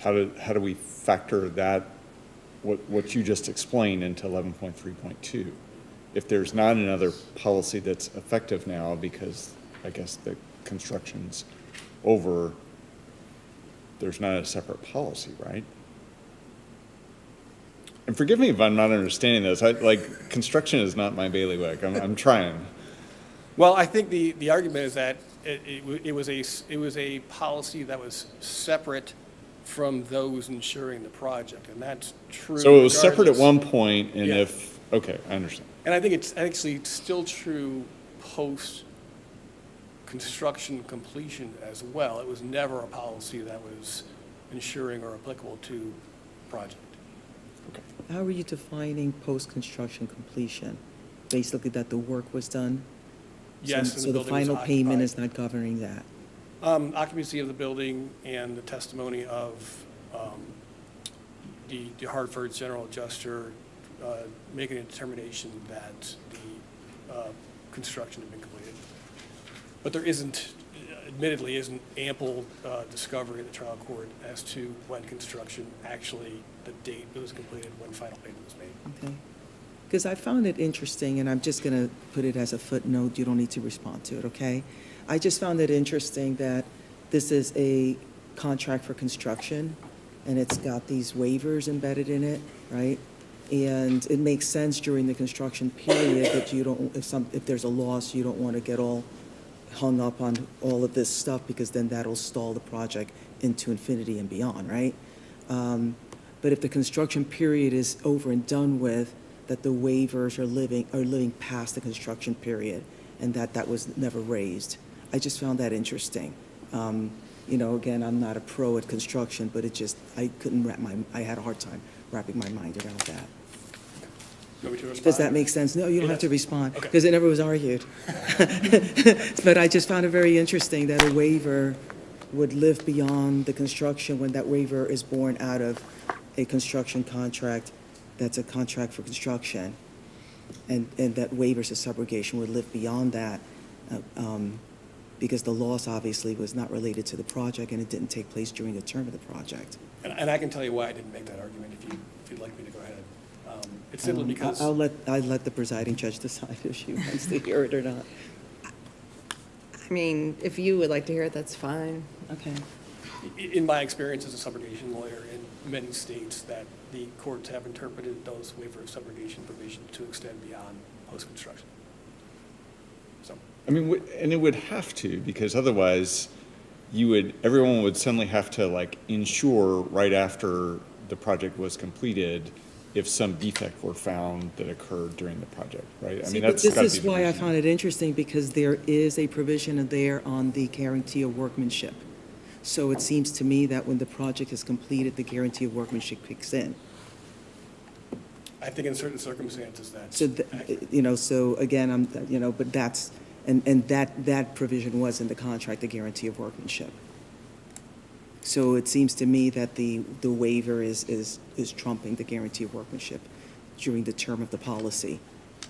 Speaker 6: how do we factor that, what you just explained, into 11.3.2? If there's not another policy that's effective now because, I guess, the construction's over, there's not a separate policy, right? And forgive me if I'm not understanding this. Construction is not my bailiwick. I'm trying.
Speaker 3: Well, I think the argument is that it was a policy that was separate from those ensuring the project, and that's true.
Speaker 6: So it was separate at
Speaker 3: regardless.
Speaker 6: one point, and
Speaker 3: Yeah.
Speaker 6: okay, I understand.
Speaker 3: And I think it's actually still true post-construction completion as well. It was never a policy that was ensuring or applicable to project.
Speaker 6: Okay.
Speaker 7: How are you defining post-construction completion? Basically that the work was done?
Speaker 3: Yes, and
Speaker 7: So
Speaker 3: the
Speaker 7: the
Speaker 3: building was
Speaker 7: final payment
Speaker 3: occupied.
Speaker 7: is not governing that?
Speaker 3: Occupancy of the building and the testimony of the Hartford general adjuster making a determination that the construction had been completed. But there admittedly isn't ample discovery in the trial court as to when construction actually, the date it was completed, when final payment was made.
Speaker 7: Okay. Because I found it interesting, and I'm just going to put it as a footnote. You don't need to respond to it, okay? I just found it interesting that this is a contract for construction, and it's got these waivers embedded in it, right? And it makes sense during the construction period that you don't, if there's a loss, you don't want to get all hung up on all of this stuff, because then that'll stall the project into infinity and beyond, right? But if the construction period is over and done with, that the waivers are living past the construction period, and that was never raised. I just found that interesting. Again, I'm not a pro at construction, but I had a hard time wrapping my mind around that.
Speaker 3: You want me to respond?
Speaker 7: Does that make sense? No, you don't have to respond,
Speaker 3: Okay.
Speaker 7: because it never was argued. But I just found it very interesting that a waiver would live beyond the construction when that waiver is born out of a construction contract that's a contract for construction, and that waivers of subrogation would live beyond that, because the loss obviously was not related to the project, and it didn't take place during the term of the project.
Speaker 3: And I can tell you why I didn't make that argument if you'd like me to go ahead. It's simply because.
Speaker 7: I'll let the presiding judge decide if she wants to hear it or not.
Speaker 1: I mean, if you would like to hear it, that's fine.
Speaker 7: Okay.
Speaker 3: In my experience as a subrogation lawyer in many states, that the courts have interpreted those waiver of subrogation provisions to extend beyond post-construction. So,
Speaker 6: I mean, and it would have to, because otherwise everyone would suddenly have to like insure right after the project was completed if some defect were found that occurred during the project, right? I
Speaker 7: See,
Speaker 6: mean,
Speaker 7: but
Speaker 6: that's
Speaker 7: this
Speaker 6: gotta be
Speaker 7: is
Speaker 6: the
Speaker 7: why I
Speaker 6: reason.
Speaker 7: found it interesting, because there is a provision in there on the guarantee of workmanship. So it seems to me that when the project is completed, the guarantee of workmanship kicks in.
Speaker 3: I think in certain circumstances, that's
Speaker 7: So,
Speaker 3: accurate.
Speaker 7: so again, but that's, and that provision was in the contract, the guarantee of workmanship. So it seems to me that the waiver is trumping the guarantee of workmanship during the term of the policy.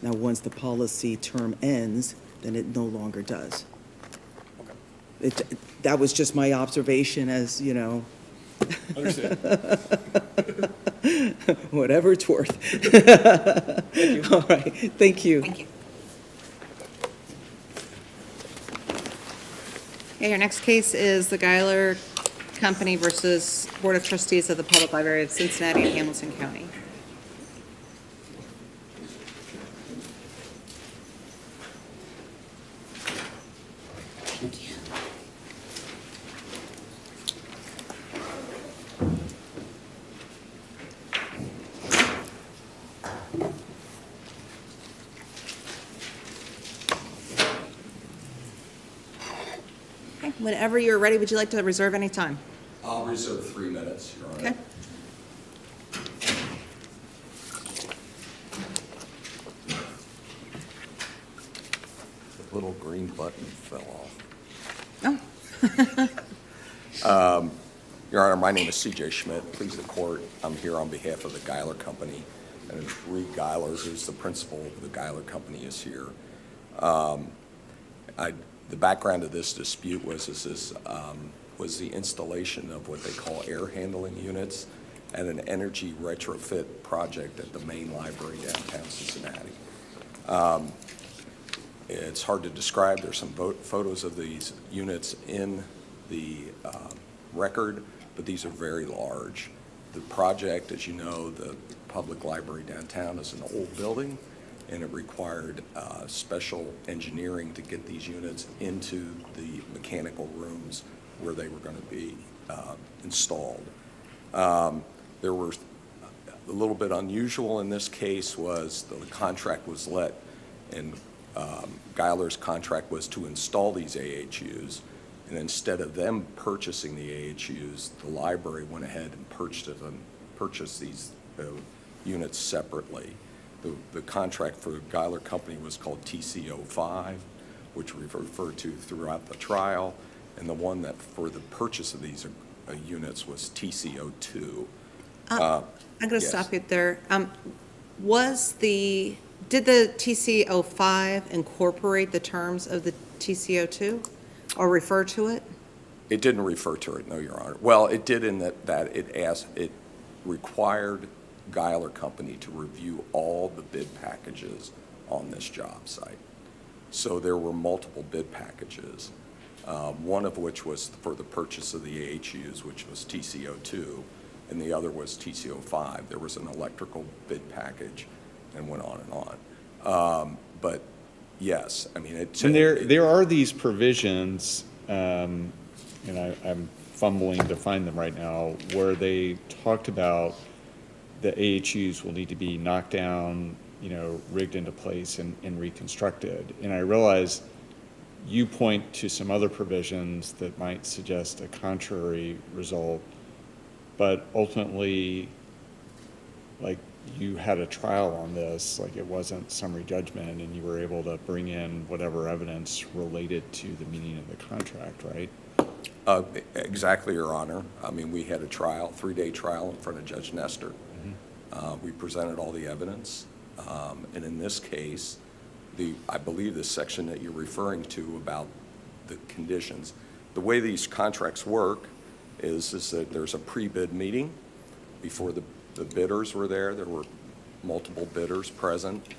Speaker 7: Now, once the policy term ends, then it no longer does.
Speaker 3: Okay.
Speaker 7: That was just my observation as,
Speaker 3: Understood.
Speaker 7: whatever it's worth. All right, thank you.
Speaker 1: Thank you. Okay, your next case is the Geiler Company versus Board of Trustees of the Public Library of Cincinnati and Hamilton County. Okay, whenever you're ready, would you like to reserve any time?
Speaker 4: I'll reserve 3 minutes, Your Honor.
Speaker 1: Okay.
Speaker 4: The little green button fell
Speaker 1: Oh,
Speaker 4: off. Your Honor, my name is C.J. Schmidt. Please the court. I'm here on behalf of the Geiler Company. And Reed Geiler, who's the principal of the Geiler Company, is here. The background of this dispute was the installation of what they call air handling units at an energy retrofit project at the main library downtown Cincinnati. It's hard to describe. There's some photos of these units in the record, but these are very large. The project, as you know, the public library downtown is an old building, and it required special engineering to get these units into the mechanical rooms where they were going to be installed. There were a little bit unusual in this case was the contract was let, and Geiler's contract was to install these AHUs, and instead of them purchasing the AHUs, the library went ahead and purchased these units separately. The contract for the Geiler Company was called TC05, which we referred to throughout the trial, and the one that for the purchase of these units was TC02.
Speaker 1: I'm going to
Speaker 4: Yes.
Speaker 1: stop you there. Did the TC05 incorporate the terms of the TC02 or refer to it?
Speaker 4: It didn't refer to it, no, Your Honor. Well, it did in that it required Geiler Company to review all the bid packages on this job site. So there were multiple bid packages, one of which was for the purchase of the AHUs, which was TC02, and the other was TC05. There was an electrical bid package and went on and on. But yes, I mean,
Speaker 6: And there are these provisions, and I'm fumbling to find them right now, where they talked about the AHUs will need to be knocked down, rigged into place and reconstructed. And I realize you point to some other provisions that might suggest a contrary result, but ultimately, like, you had a trial on this, like it wasn't summary judgment, and you were able to bring in whatever evidence related to the meaning of the contract, right?
Speaker 4: Exactly, Your Honor. I mean, we had a trial, 3-day trial in front of Judge Nestor. We presented all the evidence. And in this case, I believe the section that you're referring to about the conditions, the way these contracts work is that there's a pre-bid meeting before the bidders were there. There were multiple bidders present.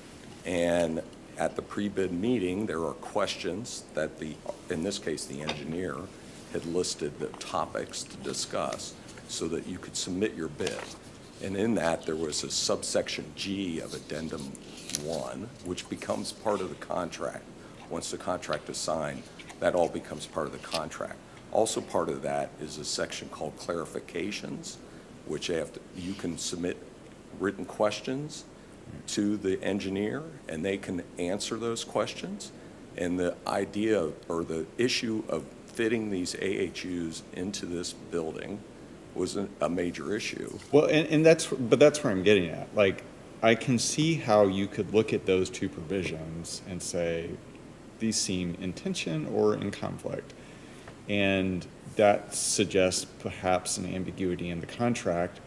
Speaker 4: And at the pre-bid meeting, there are questions that in this case, the engineer had listed the topics to discuss so that you could submit your bid. And in that, there was a subsection G of Addendum 1, which becomes part of the contract. once the contract is signed, that all becomes part of the contract. Also part of that is a section called clarifications, which you can submit written questions to the engineer, and they can answer those questions. And the idea or the issue of fitting these AHUs into this building was a major issue.
Speaker 6: Well, and that's where I'm getting at. Like, I can see how you could look at those two provisions and say, these seem in tension or in conflict. And that suggests perhaps an ambiguity in the contract,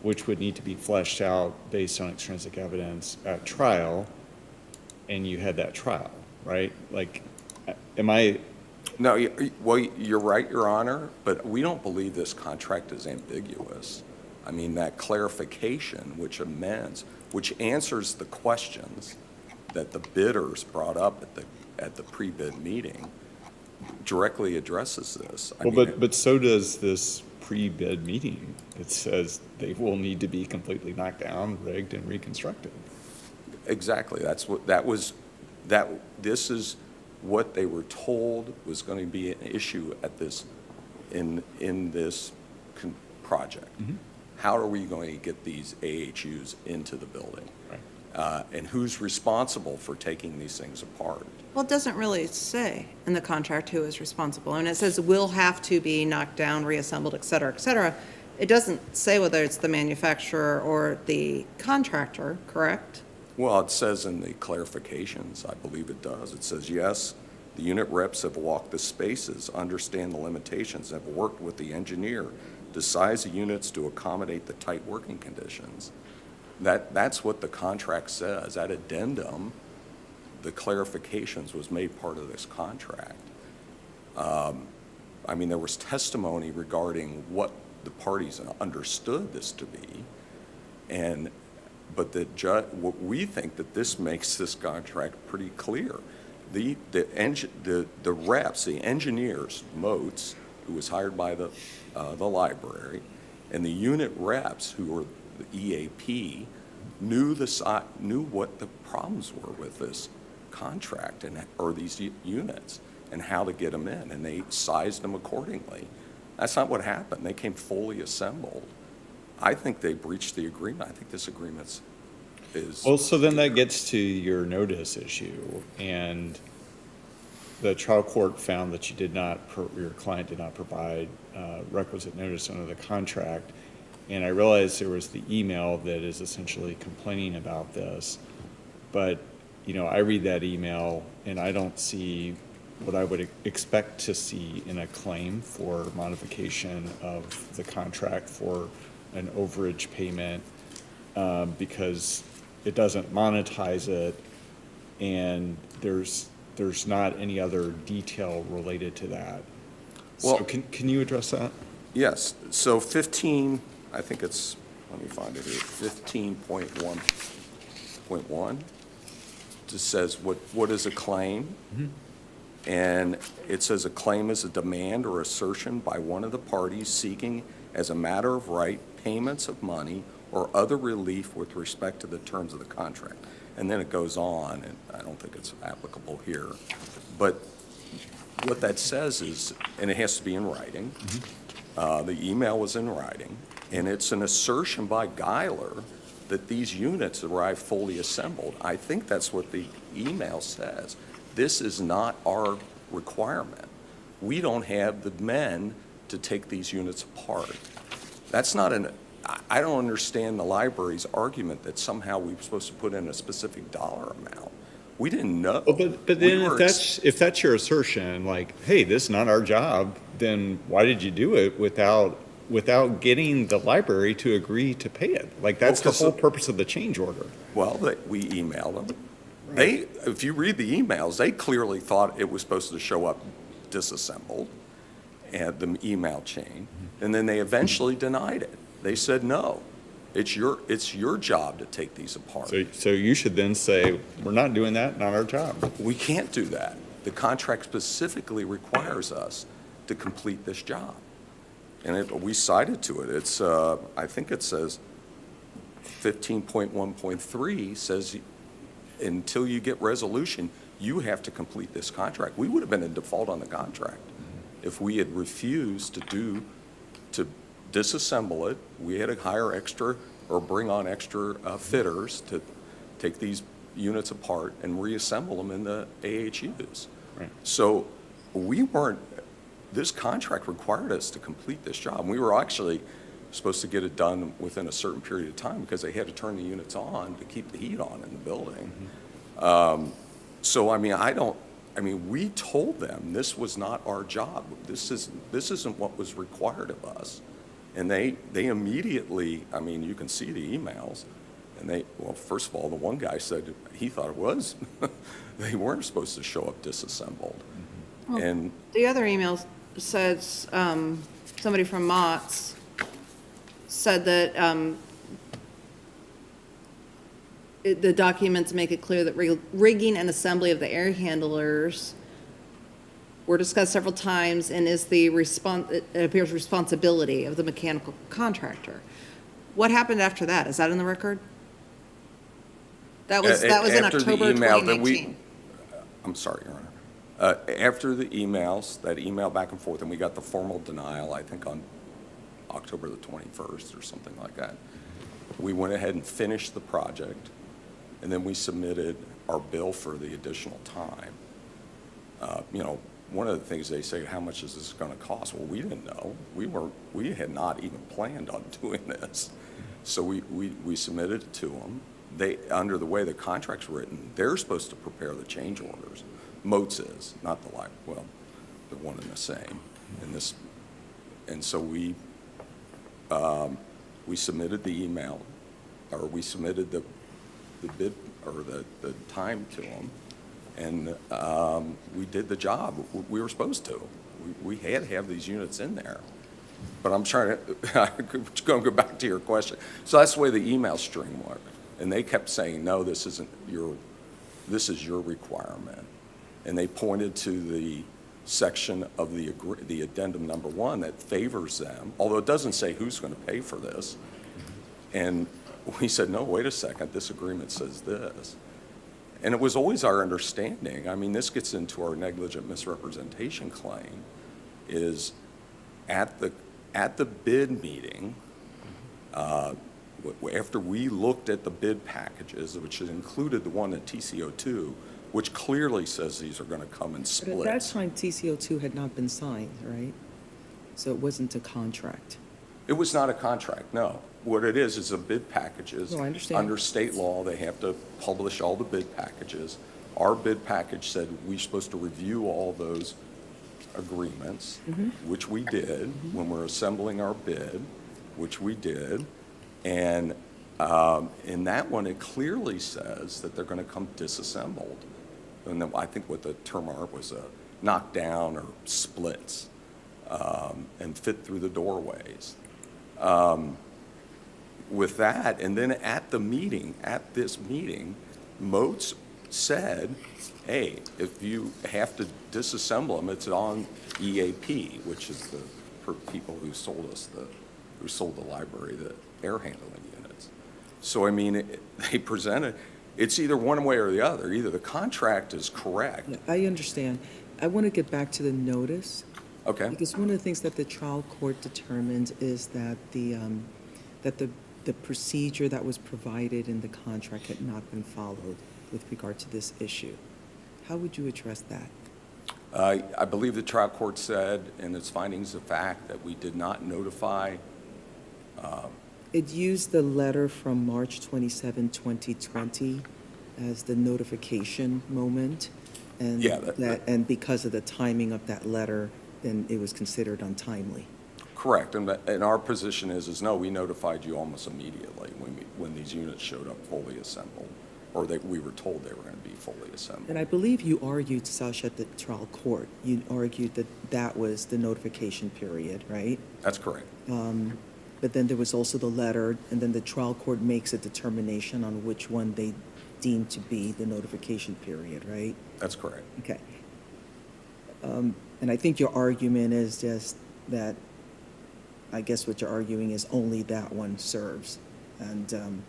Speaker 6: which would need to be fleshed out based on extrinsic evidence at trial, and you had that trial, right? Like, am I?
Speaker 4: No, well, you're right, Your Honor, but we don't believe this contract is ambiguous. I mean, that clarification, which amends, which answers the questions that the bidders brought up at the pre-bid meeting, directly addresses this.
Speaker 6: But so does this pre-bid meeting. It says they will need to be completely knocked down, rigged, and reconstructed.
Speaker 4: Exactly. This is what they were told was going to be an issue at this, in this project.
Speaker 6: Mm-hmm.
Speaker 4: How are we going to get these AHUs into the building?
Speaker 6: Right.
Speaker 4: And who's responsible for taking these things apart?
Speaker 1: Well, it doesn't really say in the contract who is responsible. And it says will have to be knocked down, reassembled, et cetera, et cetera. It doesn't say whether it's the manufacturer or the contractor, correct?
Speaker 4: Well, it says in the clarifications, I believe it does. It says, yes, the unit reps have walked the spaces, understand the limitations, have worked with the engineer to size the units to accommodate the tight working conditions. That's what the contract says. That addendum, the clarifications, was made part of this contract. I mean, there was testimony regarding what the parties understood this to be, but what we think that this makes this contract pretty clear. The reps, the engineers, Moats, who was hired by the library, and the unit reps, who were the EAP, knew what the problems were with this contract or these units and how to get them in, and they sized them accordingly. That's not what happened. They came fully assembled. I think they breached the agreement. I think this agreement is...
Speaker 6: Well, so then that gets to your notice issue, and the trial court found that your client did not provide requisite notice under the contract, and I realized there was the email that is essentially complaining about this, but, I read that email, and I don't see what I would expect to see in a claim for modification of the contract for an overage payment, because it doesn't monetize it, and there's not any other detail related to that.
Speaker 4: Well,
Speaker 6: so can you address that?
Speaker 4: Yes. So 15, I think it's, let me find it here, 15.1.1 just says what is a claim?
Speaker 6: Mm-hmm.
Speaker 4: And it says a claim is a demand or assertion by one of the parties seeking as a matter of right payments of money or other relief with respect to the terms of the contract. And then it goes on, and I don't think it's applicable here. But what that says is, and it has to be in writing, the email was in writing, and it's an assertion by Geiler that these units arrive fully assembled. I think that's what the email says. This is not our requirement. We don't have the men to take these units apart. That's not I don't understand the library's argument that somehow we're supposed to put in a specific dollar amount. We didn't know.
Speaker 6: Well, but then if that's your assertion, like, hey, this is not our job, then why did you do it without getting the library to agree to pay it? Like, that's the whole purpose of the change order.
Speaker 4: Well, we emailed them. If you read the emails, they clearly thought it was supposed to show up disassembled, and the email chain, and then they eventually denied it. They said, no, it's your job to take these apart.
Speaker 6: So you should then say, we're not doing that, not our job.
Speaker 4: We can't do that. The contract specifically requires us to complete this job. And we cited to it. It's, I think it says 15.1.3 says until you get resolution, you have to complete this contract. We would have been in default on the contract if we had refused to disassemble it. We had to hire extra or bring on extra fitters to take these units apart and reassemble them in the AHUs.
Speaker 6: Right.
Speaker 4: So we weren't, this contract required us to complete this job. We were actually supposed to get it done within a certain period of time because they had to turn the units on to keep the heat on in the building. So, I mean, we told them this was not our job. This isn't what was required of us. And they immediately, I mean, you can see the emails, and well, first of all, the one guy said he thought it was, they weren't supposed to show up disassembled. And
Speaker 1: The other email says, somebody from Mott's said that the documents make it clear that rigging and assembly of the air handlers were discussed several times and is it appears responsibility of the mechanical contractor. What happened after that? Is that in the record? That was in
Speaker 4: after the
Speaker 1: October
Speaker 4: email that
Speaker 1: 2019.
Speaker 4: I'm sorry, Your Honor. After the emails, that email back and forth, and we got the formal denial, I think on October the 21st or something like that, we went ahead and finished the project, and then we submitted our bill for the additional time. One of the things they say, how much is this going to cost? Well, we didn't know. We had not even planned on doing this. So we submitted it to them. Under the way the contract's written, they're supposed to prepare the change orders. Moats is, not the they're one and the same. And so we submitted the email, or we submitted the bid, or the time to them, and we did the job we were supposed to. We had to have these units in there. But I'm trying to go back to your question. So that's the way the email string worked. And they kept saying, no, this is your requirement. And they pointed to the section of the addendum number 1 that favors them, although it doesn't say who's going to pay for this. And we said, no, wait a second, this agreement says this. And it was always our understanding, I mean, this gets into our negligent misrepresentation claim, is at the bid meeting, after we looked at the bid packages, which included the one at TCO2, which clearly says these are going to come in
Speaker 7: But
Speaker 4: splits.
Speaker 7: at that time, TCO2 had not been signed, right? So it wasn't a contract.
Speaker 4: It was not a contract, no. What it is a bid packages.
Speaker 7: No, I understand.
Speaker 4: Under state law, they have to publish all the bid packages. Our bid package said we're supposed to review all those agreements, which we did when we're assembling our bid, which we did. And in that one, it clearly says that they're going to come disassembled. And then I think what the term was knocked down or splits and fit through the doorways. With that, and then at this meeting, Moats said, hey, if you have to disassemble them, it's on EAP, which is the people who sold the library the air handling units. So, I mean, they presented, it's either one way or the other. Either the contract is correct.
Speaker 7: Yeah, I understand. I want to get back to the notice.
Speaker 4: Okay.
Speaker 7: Because one of the things that the trial court determined is that the procedure that was provided in the contract had not been followed with regard to this issue. How would you address that?
Speaker 4: I believe the trial court said in its findings of fact that we did not notify.
Speaker 7: It used the letter from March 27, 2020 as the notification moment. And
Speaker 4: Yeah,
Speaker 7: and because of the timing of that letter, then it was considered untimely.
Speaker 4: Correct, and our position is no, we notified you almost immediately when these units showed up fully assembled, or we were told they were going to be fully assembled.
Speaker 7: And I believe you argued, Sasha, at the trial court, you argued that that was the notification period, right?
Speaker 4: That's correct.
Speaker 7: But then there was also the letter, and then the trial court makes a determination on which one they deem to be the notification period, right?
Speaker 4: That's correct.
Speaker 7: Okay. And I think your argument is just that, I guess what you're arguing is only that one serves. And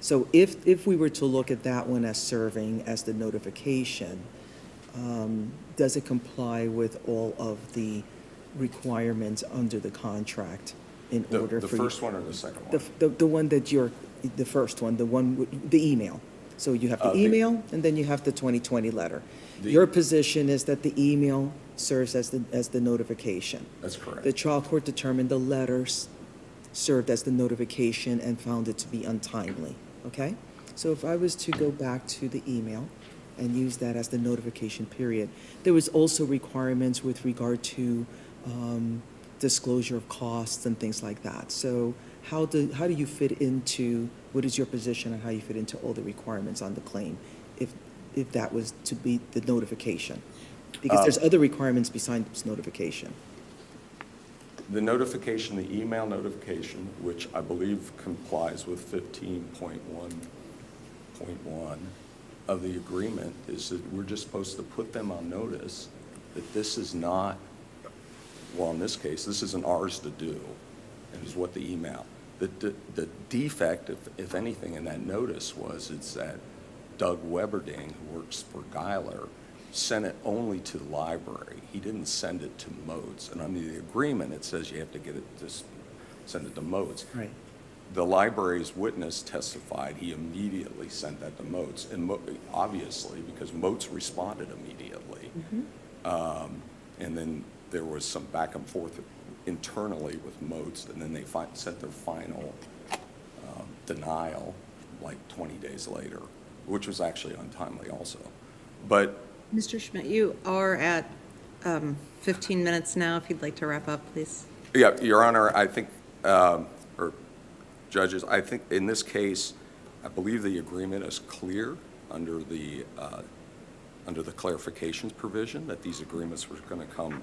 Speaker 7: So if we were to look at that one as serving as the notification, does it comply with all of the requirements under the contract in order
Speaker 4: The
Speaker 7: for you?
Speaker 4: first one or the second one?
Speaker 7: The one that the first one, the one, the email. So you have the
Speaker 4: The-
Speaker 7: email, and then you have the 2020 letter.
Speaker 4: The-
Speaker 7: Your position is that the email serves as the notification.
Speaker 4: That's correct.
Speaker 7: The trial court determined the letters served as the notification and found it to be untimely, okay? So if I was to go back to the email and use that as the notification period, there was also requirements with regard to disclosure of costs and things like that. So how do you fit into, what is your position on how you fit into all the requirements on the claim if that was to be the notification? Because there's other requirements besides notification.
Speaker 4: The notification, the email notification, which I believe complies with 15.1.1 of the agreement, is that we're just supposed to put them on notice that this is not, well, in this case, this isn't ours to do, and is what the email. The defect, if anything, in that notice was it's that Doug Weberding, who works for Geiler, sent it only to the library. He didn't send it to Modes. And under the agreement, it says you have to get it, just send it to Modes.
Speaker 7: Right.
Speaker 4: The library's witness testified he immediately sent that to Modes, and obviously, because Modes responded immediately. And then there was some back and forth internally with Modes, and then they sent their final denial like 20 days later, which was actually untimely also. But
Speaker 1: Mr. Schmidt, you are at 15 minutes now. If you'd like to wrap up, please.
Speaker 4: yeah, Your Honor, I think, or judges, I think in this case, I believe the agreement is clear under the clarifications provision that these agreements were going to come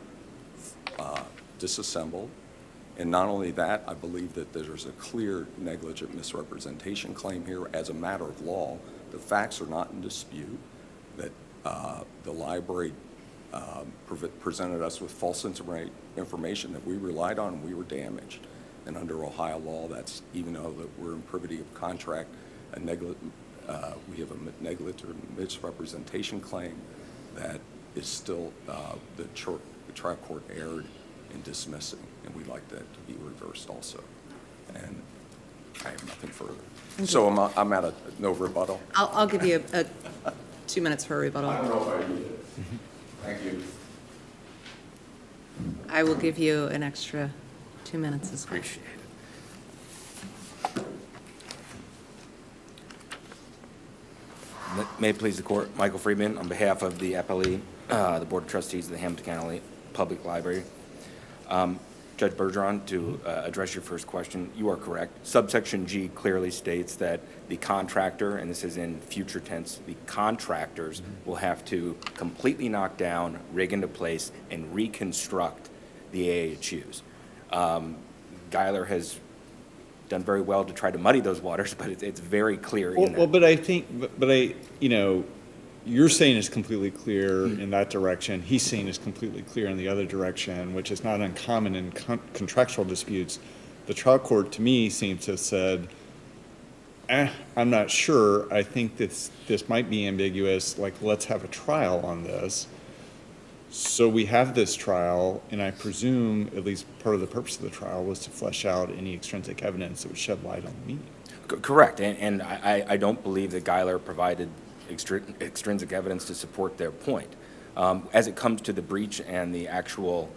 Speaker 4: disassembled. And not only that, I believe that there's a clear negligent misrepresentation claim here as a matter of law. The facts are not in dispute, that the library presented us with false information that we relied on and we were damaged. And under Ohio law, that's, even though that we're in privity of contract, we have a negligent misrepresentation claim that is still, the trial court erred in dismissing, and we'd like that to be reversed also. And I have nothing further. So I'm at no rebuttal.
Speaker 1: I'll give you 2 minutes for a rebuttal.
Speaker 4: I don't know if I need it. Thank you.
Speaker 1: I will give you an extra 2 minutes as well.
Speaker 9: Appreciate it. May it please the court, Michael Friedman, on behalf of the appellate, the Board of Trustees of the Hamilton County Public Library. Judge Bergeron, to address your first question, you are correct. Subsection G clearly states that the contractor, and this is in future tense, the contractors will have to completely knock down, rig into place, and reconstruct the AHUs. Geiler has done very well to try to muddy those waters, but it's very clear in that.
Speaker 6: Well, but I think, you're saying it's completely clear in that direction. He's saying it's completely clear in the other direction, which is not uncommon in contractual disputes. The trial court, to me, seems to have said, I'm not sure. I think this might be ambiguous. Like, let's have a trial on this. So we have this trial, and I presume at least part of the purpose of the trial was to flesh out any extrinsic evidence that would shed light on the meaning.
Speaker 9: Correct, and I don't believe that Geiler provided extrinsic evidence to support their point. As it comes to the breach and the actual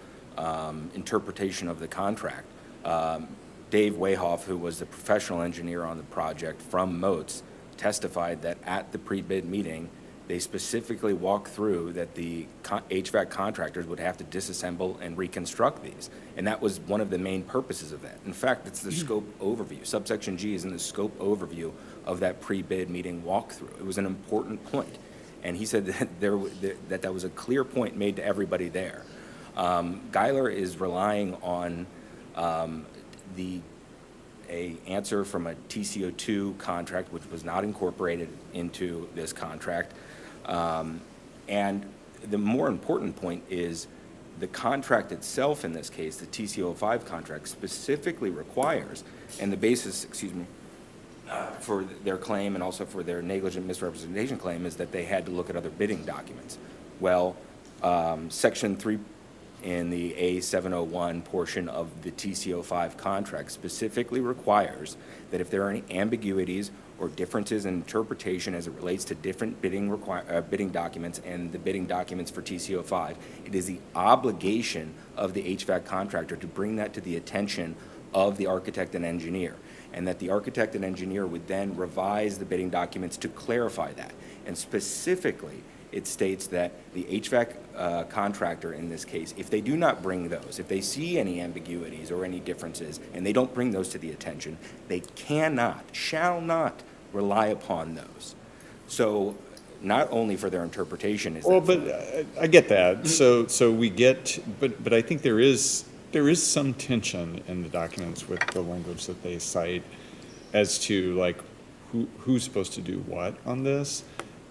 Speaker 9: interpretation of the contract, Dave Wayhoff, who was the professional engineer on the project from Motes, testified that at the pre-bid meeting, they specifically walked through that the HVAC contractors would have to disassemble and reconstruct these. And that was one of the main purposes of that. In fact, it's the scope overview. Subsection G is in the scope overview of that pre-bid meeting walkthrough. It was an important point. And he said that that was a clear point made to everybody there. Geiler is relying on a answer from a TCO2 contract, which was not incorporated into this contract. And the more important point is the contract itself in this case, the TCO5 contract, specifically requires, and the basis, for their claim and also for their negligent misrepresentation claim is that they had to look at other bidding documents. Well, Section 3 in the A701 portion of the TC05 contract specifically requires that if there are any ambiguities or differences in interpretation as it relates to different bidding documents and the bidding documents for TC05, it is the obligation of the HVAC contractor to bring that to the attention of the architect and engineer, and that the architect and engineer would then revise the bidding documents to clarify that. And specifically, it states that the HVAC contractor in this case, if they do not bring those, if they see any ambiguities or any differences, and they don't bring those to the attention, they cannot, shall not rely upon those. So not only for their interpretation is
Speaker 6: Well,
Speaker 9: that.
Speaker 6: but I get that. So we get, but I think there is some tension in the documents with the language that they cite as to like who's supposed to do what on this.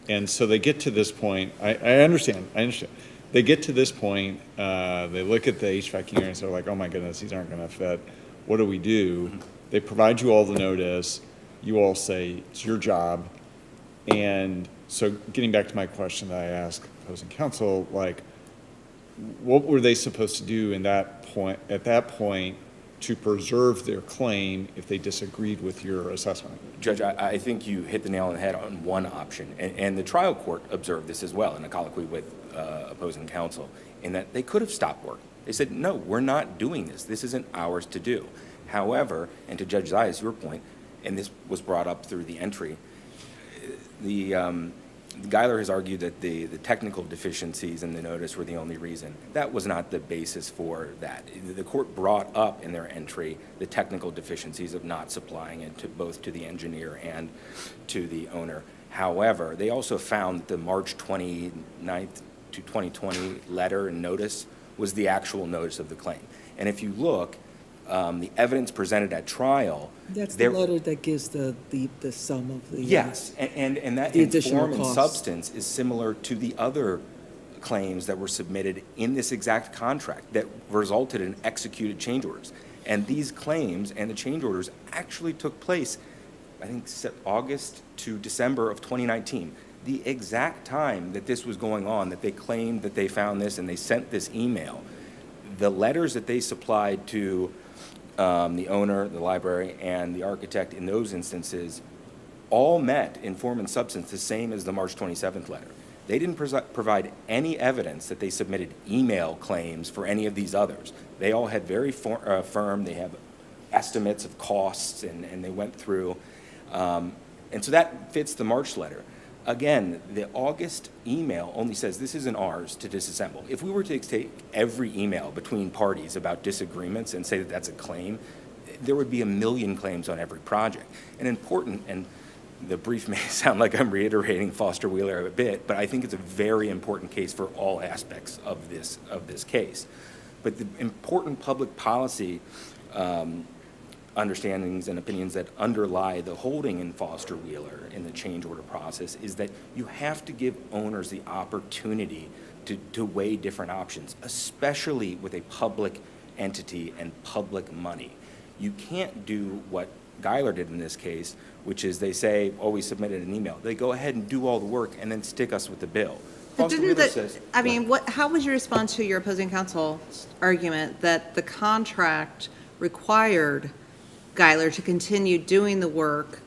Speaker 6: And so they get to this point, I understand. They get to this point, they look at the HVAC units, they're like, oh my goodness, these aren't gonna fit. What do we do? They provide you all the notice, you all say, it's your job. And so getting back to my question that I asked opposing counsel, like, what were they supposed to do at that point to preserve their claim if they disagreed with your assessment?
Speaker 9: Judge, I think you hit the nail on the head on one option, and the trial court observed this as well in a colloquy with opposing counsel, in that they could have stopped work. They said, no, we're not doing this. This isn't ours to do. However, and to Judge Zayas, your point, and this was brought up through the entry, Geiler has argued that the technical deficiencies in the notice were the only reason. That was not the basis for that. The court brought up in their entry the technical deficiencies of not supplying it to both to the engineer and to the owner. However, they also found that the March 29th to 2020 letter and notice was the actual notice of the claim. And if you look, the evidence presented at trial.
Speaker 7: That's the letter that gives the sum of the.
Speaker 9: Yes, and that
Speaker 7: the
Speaker 9: in
Speaker 7: additional
Speaker 9: form and
Speaker 7: costs.
Speaker 9: substance is similar to the other claims that were submitted in this exact contract that resulted in executed change orders. And these claims and the change orders actually took place, I think, August to December of 2019. The exact time that this was going on, that they claimed that they found this and they sent this email, the letters that they supplied to the owner, the library, and the architect in those instances all met in form and substance the same as the March 27th letter. They didn't provide any evidence that they submitted email claims for any of these others. They all had very firm, they have estimates of costs, and they went through. And so that fits the March letter. Again, the August email only says this isn't ours to disassemble. If we were to take every email between parties about disagreements and say that that's a claim, there would be a million claims on every project. And important, and the brief may sound like I'm reiterating Foster Wheeler a bit, but I think it's a very important case for all aspects of this case. But the important public policy understandings and opinions that underlie the holding in Foster Wheeler in the change order process is that you have to give owners the opportunity to weigh different options, especially with a public entity and public money. You can't do what Geiler did in this case, which is they say, oh, we submitted an email. They go ahead and do all the work and then stick us with the bill.
Speaker 1: But
Speaker 9: Foster
Speaker 1: didn't
Speaker 9: Wheeler
Speaker 1: that,
Speaker 9: says-
Speaker 1: I mean, how was your response to your opposing counsel's argument that the contract required Geiler to continue doing the work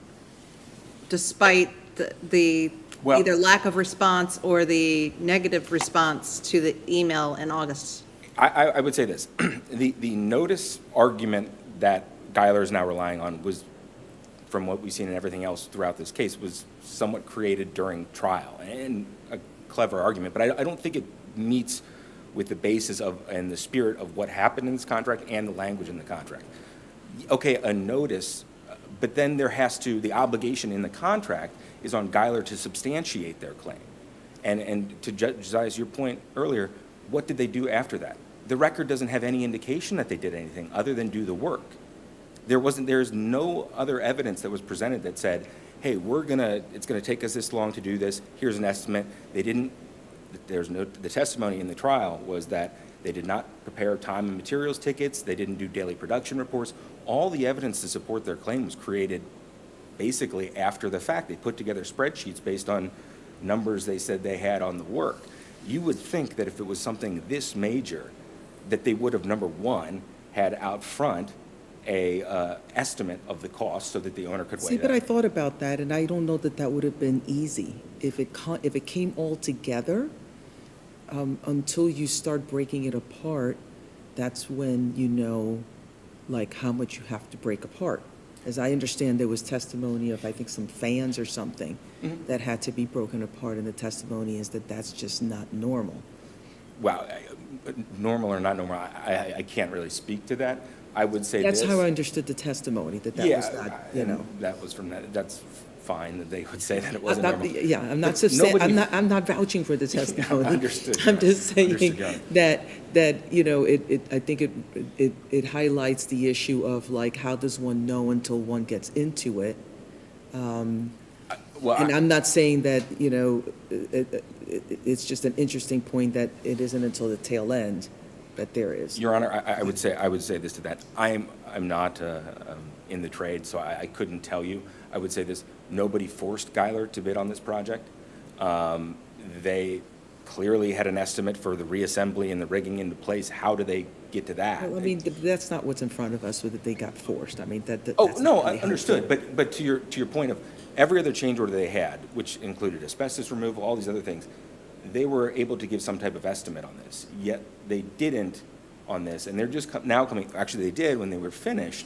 Speaker 1: despite the
Speaker 9: Well-
Speaker 1: either lack of response or the negative response to the email in August?
Speaker 9: I would say this. The notice argument that Geiler is now relying on was, from what we've seen and everything else throughout this case, was somewhat created during trial, and a clever argument, but I don't think it meets with the basis of and the spirit of what happened in this contract and the language in the contract. Okay, a notice, but then there has to, the obligation in the contract is on Geiler to substantiate their claim. And to Judge Zayas, your point earlier, what did they do after that? The record doesn't have any indication that they did anything other than do the work. There's no other evidence that was presented that said, hey, it's gonna take us this long to do this, here's an estimate. The testimony in the trial was that they did not prepare time and materials tickets, they didn't do daily production reports. All the evidence to support their claim was created basically after the fact. They put together spreadsheets based on numbers they said they had on the work. You would think that if it was something this major, that they would have, number one, had out front a estimate of the cost so that the owner could weigh
Speaker 7: See,
Speaker 9: that.
Speaker 7: but I thought about that, and I don't know that that would have been easy. If it came all together, until you start breaking it apart, that's when you know, like, how much you have to break apart. As I understand, there was testimony of, I think, some fans or something that had to be broken apart, and the testimony is that that's just not normal.
Speaker 9: Wow, normal or not normal, I can't really speak to that. I would say
Speaker 7: That's
Speaker 9: this.
Speaker 7: how I understood the testimony, that was not, you
Speaker 9: and
Speaker 7: know.
Speaker 9: that was from that, that's fine that they would say that it wasn't
Speaker 7: Not-
Speaker 9: normal.
Speaker 7: Yeah, I'm not,
Speaker 9: But nobody-
Speaker 7: I'm not vouching for the testimony.
Speaker 9: Understood,
Speaker 7: I'm just
Speaker 9: Understood,
Speaker 7: saying
Speaker 9: John.
Speaker 7: that, you know, I think it highlights the issue of, like, how does one know until one gets into it?
Speaker 9: Well,
Speaker 7: And I'm not saying that, you know, it's just an interesting point that it isn't until the tail end that there is.
Speaker 9: Your Honor, I would say this to that. I'm not in the trade, so I couldn't tell you. I would say this: nobody forced Geiler to bid on this project. They clearly had an estimate for the reassembly and the rigging into place. How do they get to that?
Speaker 7: Well, I mean, that's not what's in front of us, so that they got forced. I mean,
Speaker 9: Oh,
Speaker 7: that's
Speaker 9: no,
Speaker 7: not
Speaker 9: I
Speaker 7: really
Speaker 9: understood, but to your point of every other change order they had, which included asbestos removal, all these other things, they were able to give some type of estimate on this, yet they didn't on this, and they're just now coming, actually they did when they were finished,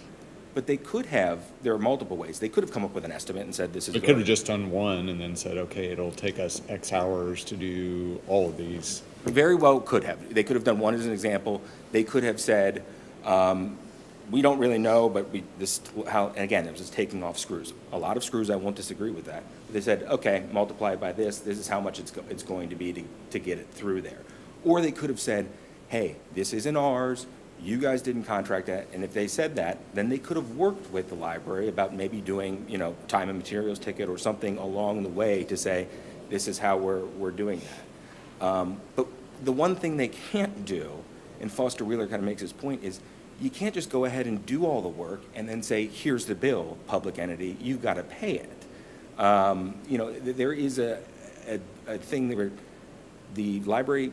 Speaker 9: but they could have, there are multiple ways, they could have come up with an estimate and said this is.
Speaker 6: They could have just done one and then said, okay, it'll take us X hours to do all of these.
Speaker 9: Very well could have. They could have done one as an example. They could have said, we don't really know, but and again, it was just taking off screws. A lot of screws, I won't disagree with that. They said, okay, multiply it by this is how much it's going to be to get it through there. Or they could have said, hey, this isn't ours, you guys didn't contract that, and if they said that, then they could have worked with the library about maybe doing, time and materials ticket or something along the way to say, this is how we're doing that. But the one thing they can't do, and Foster Wheeler kind of makes his point, is you can't just go ahead and do all the work and then say, here's the bill, public entity, you've got to pay it. There is a thing where the library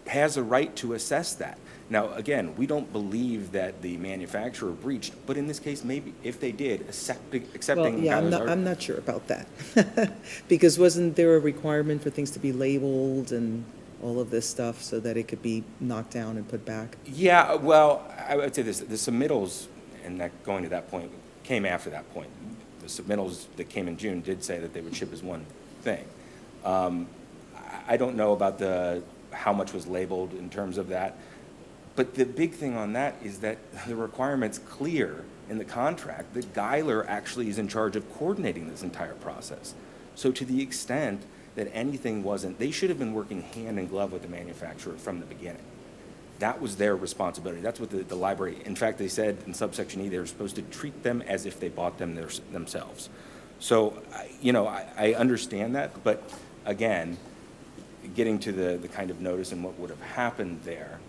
Speaker 9: has a right to assess that. Now, again, we don't believe that the manufacturer breached, but in this case, maybe if they did, accepting.
Speaker 7: Well, yeah, I'm not sure about that. Because wasn't there a requirement for things to be labeled and all of this stuff so that it could be knocked down and put back?
Speaker 9: Yeah, well, I would say this, the submittals, and that going to that point, came after that point. The submittals that came in June did say that they would ship as one thing. I don't know about how much was labeled in terms of that, but the big thing on that is that the requirement's clear in the contract that Geiler actually is in charge of coordinating this entire process. So to the extent that anything wasn't, they should have been working hand in glove with the manufacturer from the beginning. That was their responsibility. That's what the library, in fact, they said in subsection E, they were supposed to treat them as if they bought them themselves. So, I understand that, but again, getting to the kind of notice and what would have happened there,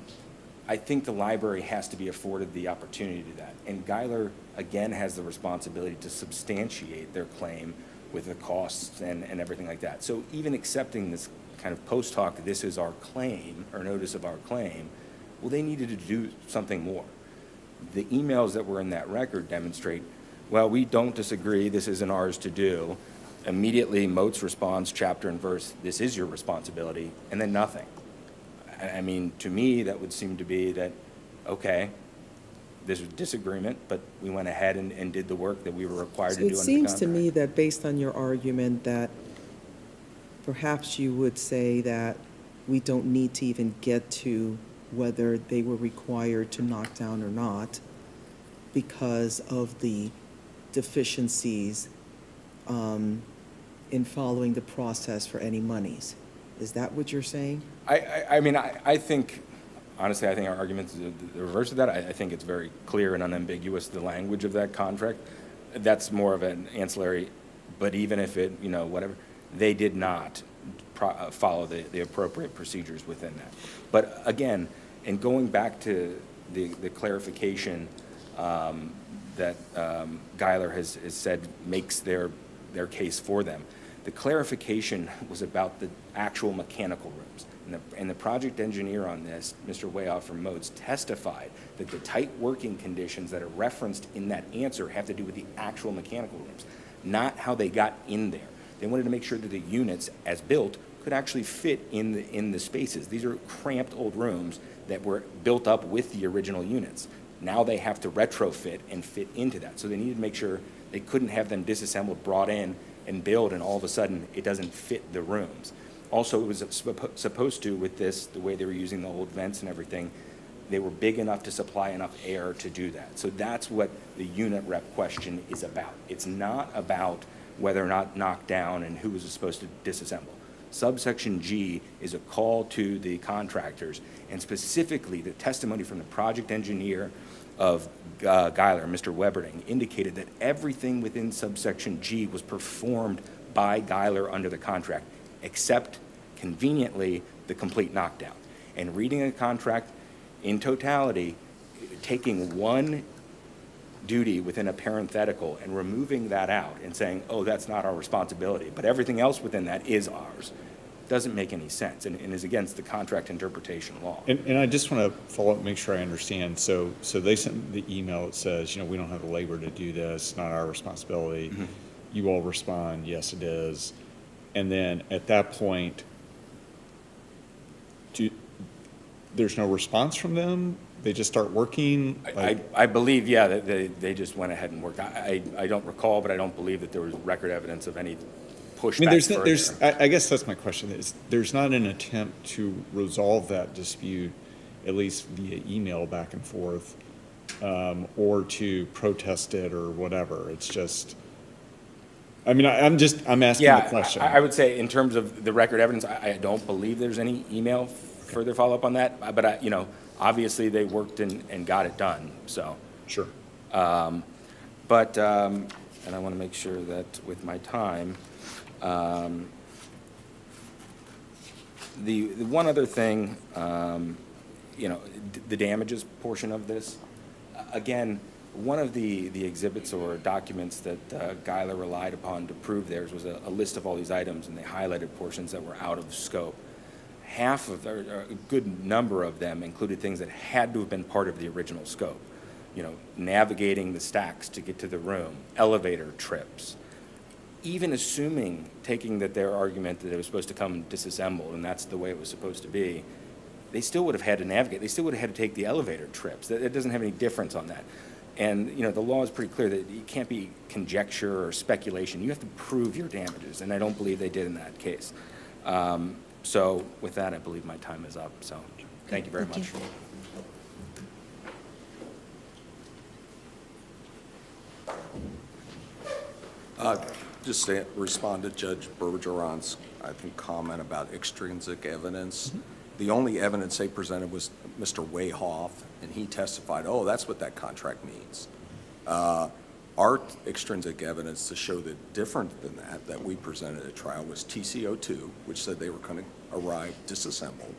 Speaker 9: I think the library has to be afforded the opportunity to do that. And Geiler, again, has the responsibility to substantiate their claim with the costs and everything like that. So even accepting this kind of post hoc, this is our claim, or notice of our claim, well, they needed to do something more. The emails that were in that record demonstrate, well, we don't disagree, this isn't ours to do. Immediately, Moats responds, chapter and verse, this is your responsibility, and then nothing. I mean, to me, that would seem to be that, okay, there's a disagreement, but we went ahead and did the work that we were required to do under the
Speaker 7: It seems
Speaker 9: contract.
Speaker 7: to me that based on your argument that perhaps you would say that we don't need to even get to whether they were required to knock down or not because of the deficiencies in following the process for any monies. Is that what you're saying?
Speaker 9: I think, honestly, I think our argument is the reverse of that. I think it's very clear and unambiguous, the language of that contract. That's more of an ancillary, but even if it, whatever, they did not follow the appropriate procedures within that. But again, and going back to the clarification that Geiler has said makes their case for them. The clarification was about the actual mechanical rooms. And the project engineer on this, Mr. Wayoff from Modes, testified that the tight working conditions that are referenced in that answer have to do with the actual mechanical rooms, not how they got in there. They wanted to make sure that the units, as built, could actually fit in the spaces. These are cramped old rooms that were built up with the original units. Now they have to retrofit and fit into that. So they needed to make sure they couldn't have them disassembled, brought in, and build, and all of a sudden it doesn't fit the rooms. Also, it was supposed to, with this, the way they were using the old vents and everything, they were big enough to supply enough air to do that. So that's what the unit rep question is about. It's not about whether or not knocked down and who was supposed to disassemble. Subsection G is a call to the contractors, and specifically the testimony from the project engineer of Geiler, Mr. Weberding, indicated that everything within subsection G was performed by Geiler under the contract, except, conveniently, the complete knockdown. And reading a contract in totality, taking one duty within a parenthetical and removing that out and saying, oh, that's not our responsibility, but everything else within that is ours, doesn't make any sense and is against the contract interpretation law.
Speaker 6: And I just want to follow up, make sure I understand. So they sent the email that says, we don't have the labor to do this, not our responsibility. Mm-hmm. You all respond, yes, it is. And then at that point, there's no response from them? They just start working?
Speaker 9: I believe, yeah, that they just went ahead and worked. I don't recall, but I don't believe that there was record evidence of any pushback.
Speaker 6: I guess that's my question. There's not an attempt to resolve that dispute, at least via email back and forth, or to protest it or whatever. It's just, I'm asking the question.
Speaker 9: I would say in terms of the record evidence, I don't believe there's any email further follow-up on that, but obviously they worked and got it done, so.
Speaker 6: Sure.
Speaker 9: And I want to make sure that with my time, the one other thing, the damages portion of this, again, one of the exhibits or documents that Geiler relied upon to prove theirs was a list of all these items, and they highlighted portions that were out of scope. Half of, or a good number of them included things that had to have been part of the original scope. Navigating the stacks to get to the room, elevator trips. Even assuming, taking that their argument that it was supposed to come disassembled and that's the way it was supposed to be, they still would have had to navigate. They still would have had to take the elevator trips. It doesn't have any difference on that. And, the law is pretty clear that it can't be conjecture or speculation. You have to prove your damages, and I don't believe they did in that case. So with that, I believe my time is up. So thank you very much.
Speaker 4: Just to respond to Judge Bergeron's, I think, comment about extrinsic evidence. Mm-hmm. The only evidence they presented was Mr. Wayhoff, and he testified, oh, that's what that contract means. Our extrinsic evidence to show that different than that we presented at trial was TCO2, which said they were going to arrive disassembled.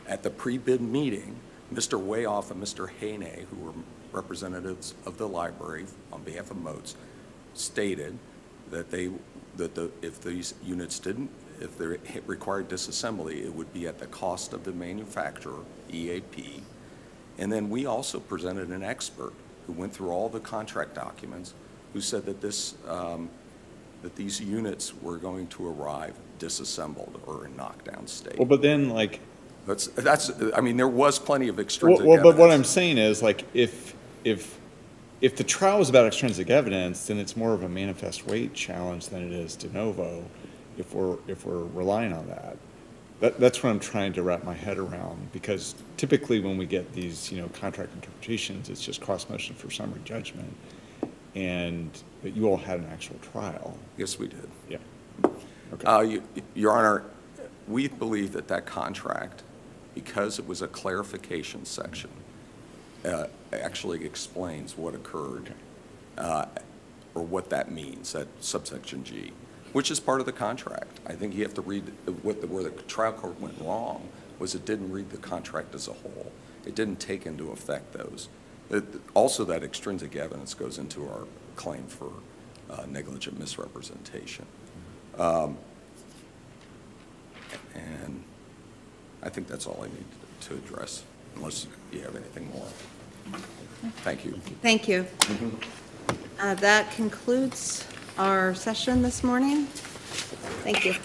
Speaker 4: At the pre-bid meeting, Mr. Wayhoff and Mr. Haney, who were representatives of the library on behalf of Motes, stated that if these units if they required disassembly, it would be at the cost of the manufacturer, EAP. And then we also presented an expert who went through all the contract documents, who said that that these units were going to arrive disassembled or in knockdown state.
Speaker 6: Well, but then
Speaker 4: there was plenty of extrinsic evidence.
Speaker 6: But what I'm saying is, if the trial is about extrinsic evidence, then it's more of a manifest weight challenge than it is de novo. If we're relying on that, that's what I'm trying to wrap my head around. Because typically, when we get these contract interpretations, it's just cross motion for summary judgment. But you all had an actual trial.
Speaker 4: Yes, we did.
Speaker 6: Yeah. Okay.
Speaker 4: Your Honor, we believe that contract, because it was a clarification section, actually explains what occurred, or what that means, that subsection G, which is part of the contract. I think you have to read where the trial court went wrong was it didn't read the contract as a whole. It didn't take into effect those. Also, that extrinsic evidence goes into our claim for negligent misrepresentation. And I think that's all I need to address, unless you have anything more. Thank you.
Speaker 1: Thank you. That concludes our session this morning. Thank you.